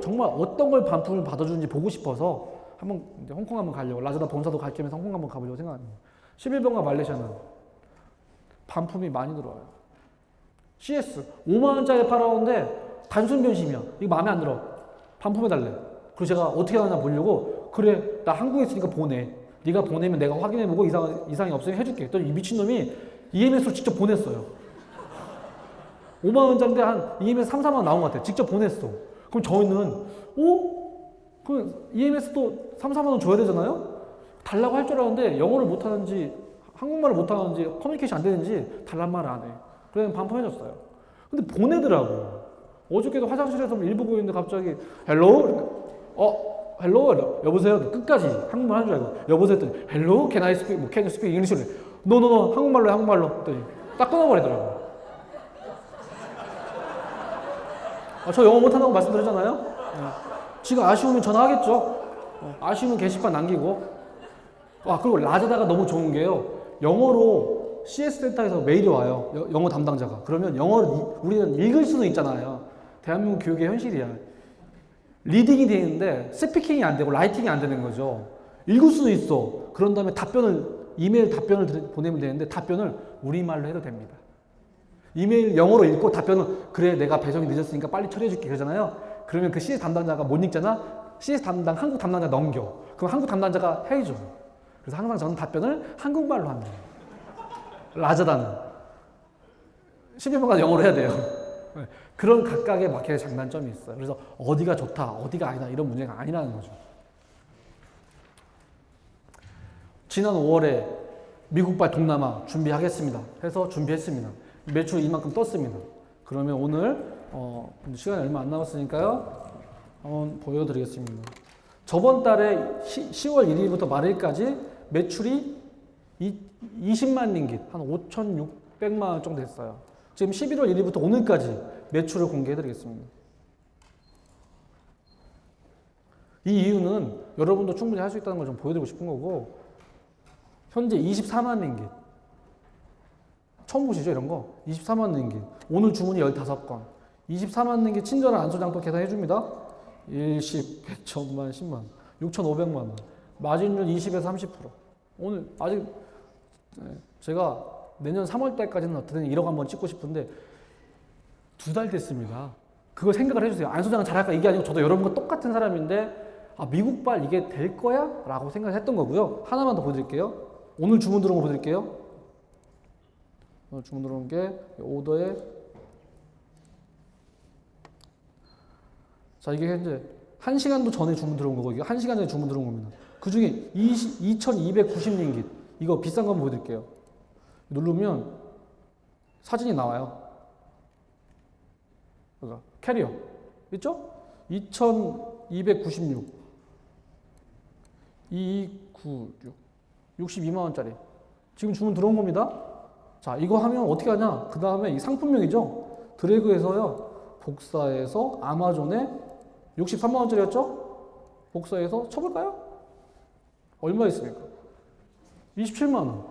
정말 어떤 걸 반품을 받아주는지 보고 싶어서 한번 이제 홍콩 한번 가려고 라자다 본사도 갈 겸해서 홍콩 한번 가보려고 생각합니다. 11번가 말레이시아는 반품이 많이 들어와요. CS 5만원짜리 팔아오는데 단순 변심이야. 이거 마음에 안 들어. 반품해달래. 그래서 제가 어떻게 하나 보려고 그래 나 한국에 있으니까 보내. 네가 보내면 내가 확인해보고 이상이 없으면 해줄게. 또 이 미친놈이 EMS로 직접 보냈어요. 5만원짜리인데 한 EMS 3, 4만원 나온 것 같아. 직접 보냈어. 그럼 저희는 그 EMS도 3, 4만원 줘야 되잖아요? 달라고 할 줄 알았는데 영어를 못하는지 한국말을 못하는지 커뮤니케이션 안 되는지 달란 말을 안 해. 그래서 반품해줬어요. 근데 보내더라고. 어저께도 화장실에서 일부 보고 있는데 갑자기 헬로? 헬로? 여보세요? 끝까지 한국말 하는 줄 알고 여보세요? 했더니 헬로? Can I speak? Can you speak English? 노노노 한국말로 해 한국말로 했더니 딱 끊어버리더라고. 저 영어 못한다고 말씀드렸잖아요? 지금 아쉬우면 전화하겠죠? 아쉬우면 게시판 남기고. 그리고 라자다가 너무 좋은 게요. 영어로 CS 센터에서 메일이 와요. 영어 담당자가. 그러면 영어를 우리는 읽을 수는 있잖아요. 대한민국 교육의 현실이야. 리딩이 되는데 스피킹이 안 되고 라이팅이 안 되는 거죠. 읽을 수는 있어. 그런 다음에 이메일 답변을 보내면 되는데 답변을 우리말로 해도 됩니다. 이메일 영어로 읽고 답변은 그래 내가 배송이 늦었으니까 빨리 처리해 줄게 그러잖아요. 그러면 그 CS 담당자가 못 읽잖아. CS 담당 한국 담당자 넘겨. 그럼 한국 담당자가 해줘. 그래서 항상 저는 답변을 한국말로 합니다. 라자다는 11번까지 영어로 해야 돼요. 그런 각각의 마켓의 장단점이 있어요. 그래서 어디가 좋다, 어디가 아니다 이런 문제가 아니라는 거죠. 지난 5월에 미국발 동남아 준비하겠습니다. 해서 준비했습니다. 매출 이만큼 떴습니다. 그러면 오늘 시간이 얼마 안 남았으니까요. 한번 보여드리겠습니다. 저번 달에 10월 1일부터 말일까지 매출이 20만 링깃, 한 5,600만 원 정도 됐어요. 지금 11월 1일부터 오늘까지 매출을 공개해드리겠습니다. 이 이유는 여러분도 충분히 할 수 있다는 걸 좀 보여드리고 싶은 거고, 현재 24만 링깃. 처음 보시죠, 이런 거? 24만 링깃. 오늘 주문이 15건. 24만 링깃 친절한 안소장도 계산해줍니다. 일십, 백천만, 10만, 6,500만 원. 마진율 20에서 30%. 오늘 아직 제가 내년 3월 달까지는 어떻게든 1억 한번 찍고 싶은데 2달 됐습니다. 그걸 생각을 해주세요. 안 소장은 잘할까? 이게 아니고 저도 여러분과 똑같은 사람인데 미국발 이게 될 거야? 라고 생각을 했던 거고요. 하나만 더 보여드릴게요. 오늘 주문 들어온 거 보여드릴게요. 오늘 주문 들어온 게 오더에 자 이게 현재 1시간도 전에 주문 들어온 거고 이게 1시간 전에 주문 들어온 겁니다. 그 중에 2290링깃 이거 비싼 거 한번 보여드릴게요. 누르면 사진이 나와요. 그러니까 캐리어 있죠? 2296 2296 62만 원짜리 지금 주문 들어온 겁니다. 자 이거 하면 어떻게 하냐? 그 다음에 이 상품명이죠. 드래그해서요 복사해서 아마존에 63만 원짜리였죠? 복사해서 쳐볼까요? 얼마 있습니까? 27만 원.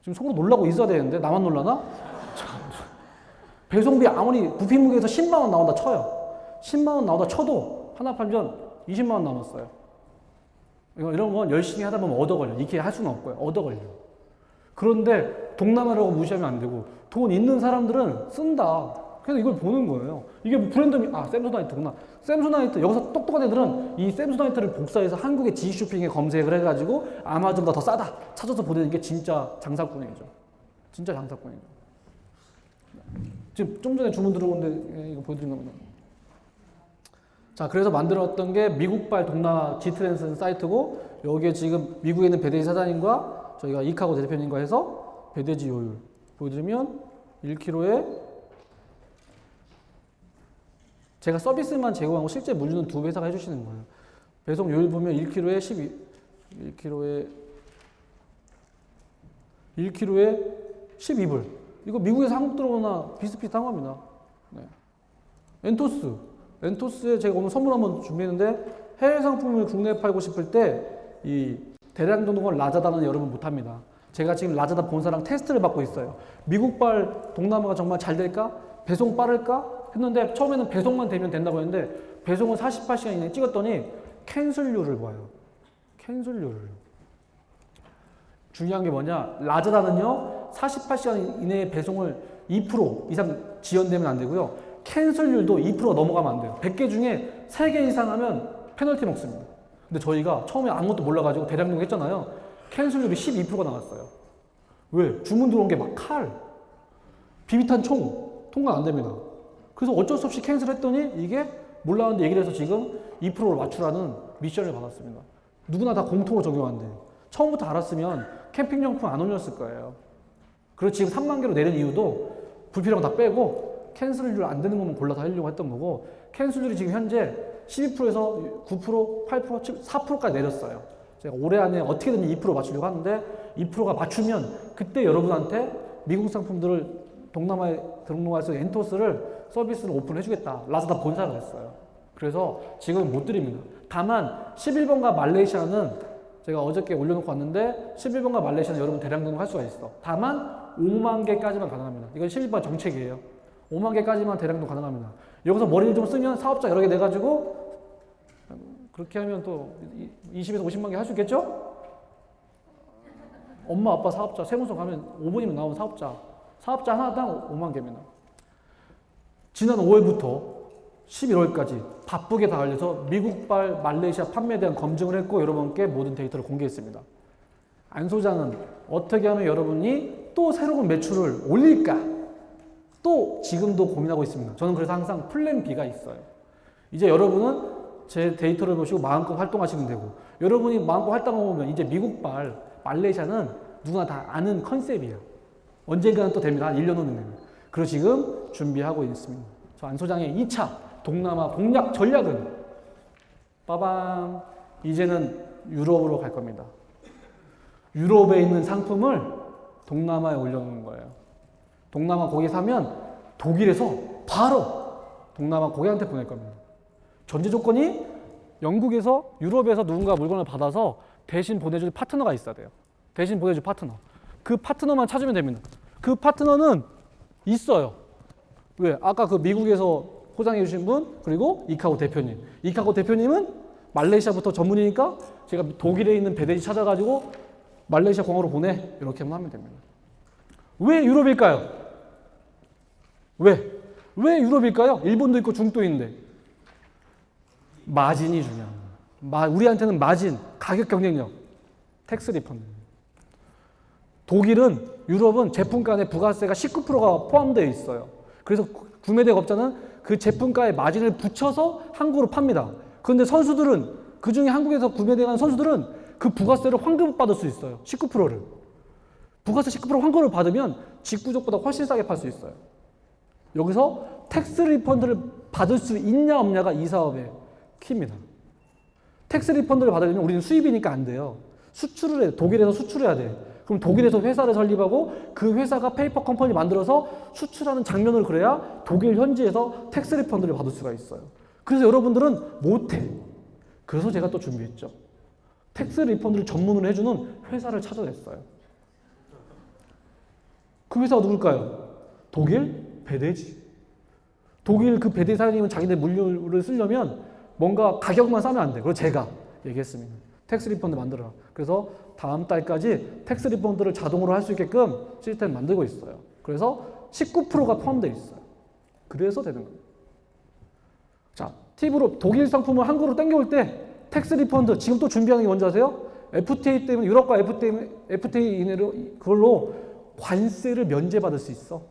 지금 속으로 놀라고 있어야 되는데 나만 놀라나? 배송비 아무리 부피무게에서 10만 원 나온다 쳐요. 10만 원 나온다 쳐도 하나 팔면 20만 원 남았어요. 이런 건 열심히 하다 보면 얻어 걸려. 이렇게 할 수는 없고요. 얻어 걸려. 그런데 동남아라고 무시하면 안 되고 돈 있는 사람들은 쓴다. 그래서 이걸 보는 거예요. 이게 뭐 브랜드 샘소나이트구나. 샘소나이트 여기서 똑똑한 애들은 이 샘소나이트를 복사해서 한국의 G쇼핑에 검색을 해가지고 아마존보다 더 싸다 찾아서 보내는 게 진짜 장사꾼이죠. 진짜 장사꾼이죠. 지금 좀 전에 주문 들어오는데 이거 보여드린 겁니다. 자 그래서 만들었던 게 미국발 동남아 G트랜스 사이트고 여기에 지금 미국에 있는 배대지 사장님과 저희가 이카고 대표님과 해서 배대지 요율 보여드리면 1kg에 제가 서비스만 제공하고 실제 물류는 두 회사가 해주시는 거예요. 배송 요율 보면 1kg에 12불. 이거 미국에서 한국 들어오나 비슷비슷한 겁니다. 네. 엔토스에 제가 오늘 선물 한번 준비했는데 해외 상품을 국내에 팔고 싶을 때 이 대량 등록을 라자다는 여러분 못합니다. 제가 지금 라자다 본사랑 테스트를 받고 있어요. 미국발 동남아가 정말 잘 될까? 배송 빠를까? 했는데 처음에는 배송만 되면 된다고 했는데 배송을 48시간 이내에 찍었더니 캔슬률을 봐요. 캔슬률을. 중요한 게 뭐냐? 라자다는요 48시간 이내에 배송을 2% 이상 지연되면 안 되고요. 캔슬률도 2% 넘어가면 안 돼요. 100개 중에 3개 이상 하면 페널티 먹습니다. 근데 저희가 처음에 아무것도 몰라가지고 대량 등록했잖아요. 캔슬률이 12%가 나왔어요. 왜? 주문 들어온 게 막 칼, 비비탄 총 통과 안 됩니다. 그래서 어쩔 수 없이 캔슬했더니 이게 몰랐는데 얘기를 해서 지금 2%를 맞추라는 미션을 받았습니다. 누구나 다 공통으로 적용한대. 처음부터 알았으면 캠핑용품 안 올렸을 거예요. 그리고 지금 3만 개로 내린 이유도 불필요한 거 다 빼고 캔슬률 안 되는 것만 골라서 하려고 했던 거고 캔슬률이 지금 현재 12%에서 9%, 8%, 4%까지 내렸어요. 제가 올해 안에 어떻게든 2% 맞추려고 하는데 2%가 맞추면 그때 여러분한테 미국 상품들을 동남아에 등록할 수 있는 엔토스를 서비스를 오픈해주겠다. 라자다 본사가 했어요. 그래서 지금 못 드립니다. 다만 11번가 말레이시아는 제가 어저께 올려놓고 왔는데 11번가 말레이시아는 여러분 대량 등록할 수가 있어. 다만 5만 개까지만 가능합니다. 이건 11번 정책이에요. 5만 개까지만 대량 등록 가능합니다. 여기서 머리를 좀 쓰면 사업자 여러 개 내가지고 그렇게 하면 또 20에서 50만 개 할 수 있겠죠? 엄마 아빠 사업자 세무서 가면 5분이면 나오는 사업자 하나당 5만 개입니다. 지난 5월부터 11월까지 바쁘게 다 알려서 미국발 말레이시아 판매에 대한 검증을 했고 여러분께 모든 데이터를 공개했습니다. 안 소장은 어떻게 하면 여러분이 또 새로운 매출을 올릴까? 또 지금도 고민하고 있습니다. 저는 그래서 항상 플랜 B가 있어요. 이제 여러분은 제 데이터를 보시고 마음껏 활동하시면 되고 여러분이 마음껏 활동하면 이제 미국발 말레이시아는 누구나 다 아는 컨셉이에요. 언젠가는 또 됩니다. 한 1년 후는 됩니다. 그리고 지금 준비하고 있습니다. 저 안 소장의 2차 동남아 공략 전략은 빠밤 이제는 유럽으로 갈 겁니다. 유럽에 있는 상품을 동남아에 올려놓는 거예요. 동남아 고기 사면 독일에서 바로 동남아 고객한테 보낼 겁니다. 전제 조건이 영국에서 유럽에서 누군가 물건을 받아서 대신 보내줄 파트너가 있어야 돼요. 대신 보내줄 파트너. 그 파트너만 찾으면 됩니다. 그 파트너는 있어요. 왜? 아까 그 미국에서 포장해 주신 분, 그리고 이카고 대표님. 이카고 대표님은 말레이시아부터 전문이니까 제가 독일에 있는 배대지 찾아가지고 말레이시아 공항으로 보내. 이렇게만 하면 됩니다. 왜 유럽일까요? 왜 유럽일까요? 일본도 있고 중국도 있는데. 마진이 중요합니다. 우리한테는 마진, 가격 경쟁력, 텍스 리펀드. 독일은, 유럽은 제품간에 부가세가 19%가 포함되어 있어요. 그래서 구매대업자는 그 제품가에 마진을 붙여서 한국으로 팝니다. 그런데 선수들은, 그 중에 한국에서 구매대한 선수들은 그 부가세를 환급을 받을 수 있어요. 19%를. 부가세 19% 환급을 받으면 직구적보다 훨씬 싸게 팔 수 있어요. 여기서 텍스 리펀드를 받을 수 있냐 없냐가 이 사업의 키입니다. 텍스 리펀드를 받으려면 우리는 수입이니까 안 돼요. 수출을 해요. 독일에서 수출해야 돼. 그럼 독일에서 회사를 설립하고 그 회사가 페이퍼 컴퍼니 만들어서 수출하는 장면을 그래야 독일 현지에서 텍스 리펀드를 받을 수가 있어요. 그래서 여러분들은 못해. 그래서 제가 또 준비했죠. 텍스 리펀드를 전문으로 해주는 회사를 찾아냈어요. 그 회사가 누굴까요? 독일 배대지. 독일 그 배대지 사장님은 자기네 물류를 쓰려면 뭔가 가격만 싸면 안 돼. 그래서 제가 얘기했습니다. 텍스 리펀드 만들어라. 그래서 다음 달까지 텍스 리펀드를 자동으로 할 수 있게끔 시스템 만들고 있어요. 그래서 19%가 포함되어 있어요. 그래서 되는 겁니다. 자, 팁으로 독일 상품을 한국으로 땡겨올 때 텍스 리펀드 지금 또 준비하는 게 뭔지 아세요? FTA 때문에 유럽과 FTA 이내로 그걸로 관세를 면제받을 수 있어.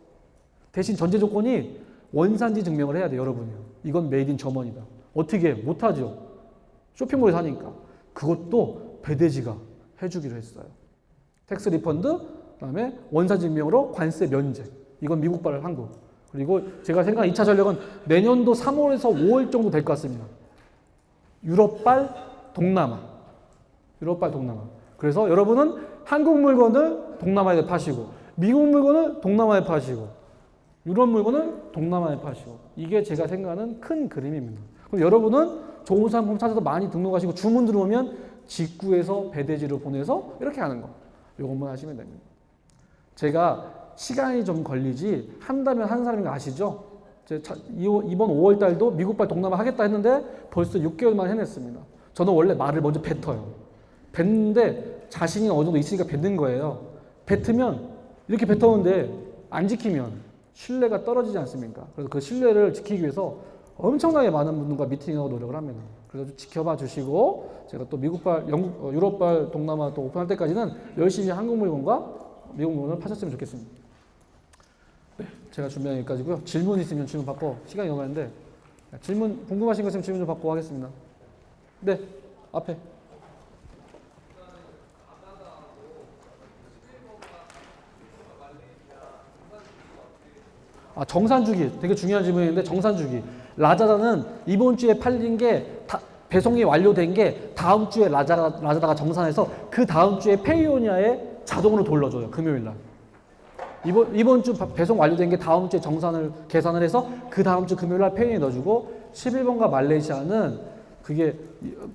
대신 전제 조건이 원산지 증명을 해야 돼, 여러분이요. 이건 메이드 인 저머니다. 어떻게 못하죠? 쇼핑몰에 사니까. 그것도 배대지가 해주기로 했어요. 텍스 리펀드, 그다음에 원산지 증명으로 관세 면제. 이건 미국발 한국. 그리고 제가 생각한 2차 전략은 내년도 3월에서 5월 정도 될 것 같습니다. 유럽발 동남아. 유럽발 동남아. 그래서 여러분은 한국 물건을 동남아에 파시고 미국 물건을 동남아에 파시고 유럽 물건을 동남아에 파시고 이게 제가 생각하는 큰 그림입니다. 그럼 여러분은 좋은 상품 찾아서 많이 등록하시고 주문 들어오면 직구해서 배대지로 보내서 이렇게 하는 거. 이것만 하시면 됩니다. 제가 시간이 좀 걸리지 한다면 하는 사람인 거 아시죠? 이번 5월 달도 미국발 동남아 하겠다 했는데 벌써 6개월 만에 해냈습니다. 저는 원래 말을 먼저 뱉어요. 뱉는데 자신이 어느 정도 있으니까 뱉는 거예요. 뱉으면 이렇게 뱉었는데 안 지키면 신뢰가 떨어지지 않습니까? 그래서 그 신뢰를 지키기 위해서 엄청나게 많은 분들과 미팅하고 노력을 합니다. 그래서 좀 지켜봐 주시고 제가 또 미국발, 유럽발 동남아 또 오픈할 때까지는 열심히 한국 물건과 미국 물건을 파셨으면 좋겠습니다. 네, 제가 준비한 여기까지고요. 질문 있으면 질문 받고 시간이 너무 많은데 질문 궁금하신 거 있으면 질문 좀 받고 하겠습니다. 네, 앞에. 정산 주기 되게 중요한 질문인데 정산 주기. 라자다는 이번 주에 팔린 게 배송이 완료된 게 다음 주에 라자다가 정산해서 그 다음 주에 페이오니아에 자동으로 돌려줘요. 금요일 날. 이번 주 배송 완료된 게 다음 주에 계산을 해서 그 다음 주 금요일 날 페이오니아에 넣어주고 11번가 말레이시아는 그게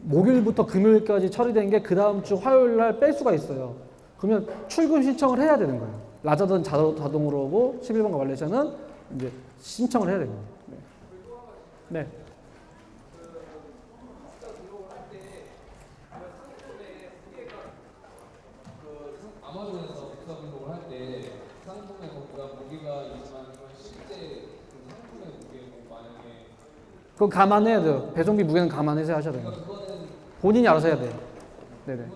목요일부터 금요일까지 처리된 게 그 다음 주 화요일 날 뺄 수가 있어요. 그러면 출금 신청을 해야 되는 거예요. 라자다는 자동으로 오고 11번가 말레이시아는 이제 신청을 해야 됩니다. 네. 네. 아마존에서 백서 등록을 할 때 상품의 거기가 무게가 있지만 실제 그 상품의 무게는 만약에 그건 감안해야 돼요. 배송비 무게는 감안해서 하셔야 돼요. 본인이 알아서 해야 돼요. 네네.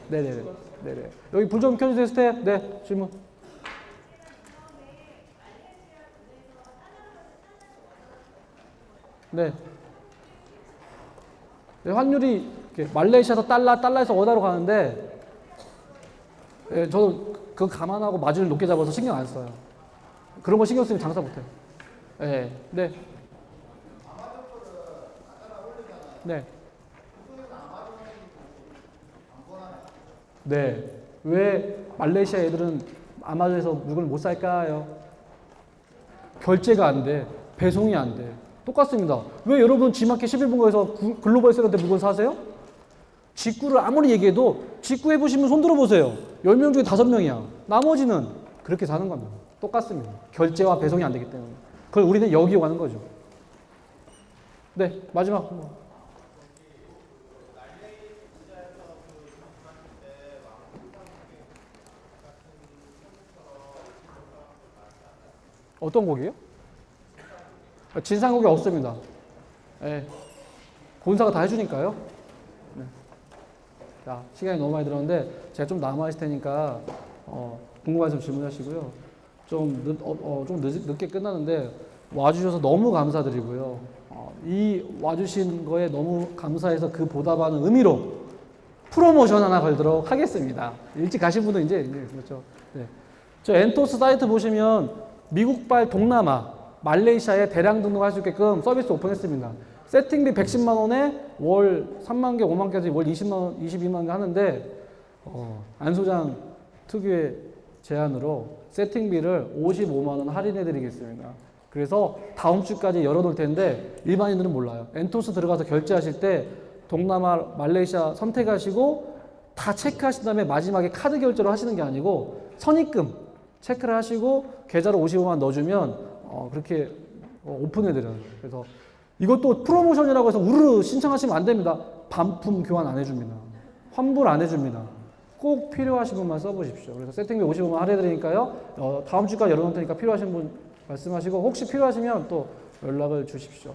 네네네. 네네. 여기 불 좀 켜주세요, 스텝. 네, 질문. 네. 네, 환율이 말레이시아에서 달러에서 원화로 가는데, 네, 저도 그거 감안하고 마진을 높게 잡아서 신경 안 써요. 그런 거 신경 쓰면 장사 못 해요. 네. 네. 네. 네. 왜 말레이시아 애들은 아마존에서 물건을 못 살까요? 결제가 안 돼. 배송이 안 돼. 똑같습니다. 왜 여러분 G마켓 11분가에서 글로벌 셀러한테 물건 사세요? 직구를 아무리 얘기해도 직구 해보시면 손 들어보세요. 10명 중에 5명이야. 나머지는 그렇게 사는 겁니다. 똑같습니다. 결제와 배송이 안 되기 때문에. 그걸 우리는 여기로 가는 거죠. 네, 마지막. 어떤 곡이요? 진상곡이 없습니다. 네. 본사가 다 해주니까요. 네. 자, 시간이 너무 많이 들었는데 제가 좀 남아있을 테니까 궁금하시면 질문하시고요. 좀 늦게 끝나는데 와주셔서 너무 감사드리고요. 이 와주신 거에 너무 감사해서 그 보답하는 의미로 프로모션 하나 걸도록 하겠습니다. 일찍 가신 분은 이제 그렇죠. 네. 저 엔토스 사이트 보시면 미국발 동남아, 말레이시아에 대량 등록할 수 있게끔 서비스 오픈했습니다. 세팅비 110만 원에 월 3만 개, 5만 개에서 월 20만 원, 22만 개 하는데 안 소장 특유의 제안으로 세팅비를 55만 원 할인해 드리겠습니다. 그래서 다음 주까지 열어놓을 텐데 일반인들은 몰라요. 엔토스 들어가서 결제하실 때 동남아, 말레이시아 선택하시고 다 체크하신 다음에 마지막에 카드 결제로 하시는 게 아니고 선입금 체크를 하시고 계좌로 55만 원 넣어주면 그렇게 오픈해드려요. 그래서 이것도 프로모션이라고 해서 우르르 신청하시면 안 됩니다. 반품 교환 안 해줍니다. 환불 안 해줍니다. 꼭 필요하신 분만 써보십시오. 그래서 세팅비 55만 원 할인해드리니까요. 다음 주까지 열어놓을 테니까 필요하신 분 말씀하시고 혹시 필요하시면 또 연락을 주십시오.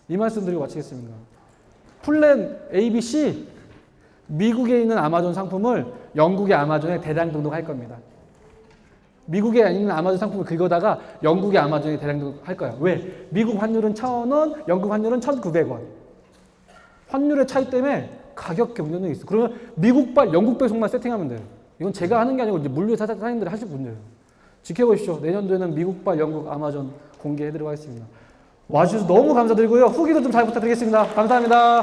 이 말씀 드리고 마치겠습니다. 플랜 ABC 미국에 있는 아마존 상품을 영국의 아마존에 대량 등록할 겁니다. 미국에 있는 아마존 상품을 긁어다가 영국의 아마존에 대량 등록할 거야. 왜? 미국 환율은 1,000원, 영국 환율은 1,900원. 환율의 차이 때문에 가격 경쟁력이 있어. 그러면 미국발, 영국 배송만 세팅하면 돼요. 이건 제가 하는 게 아니고 이제 물류 사장님들이 하실 문제예요. 지켜보십시오. 내년도에는 미국발, 영국 아마존 공개해드리도록 하겠습니다. 와주셔서 너무 감사드리고요. 후기도 좀 잘 부탁드리겠습니다. 감사합니다.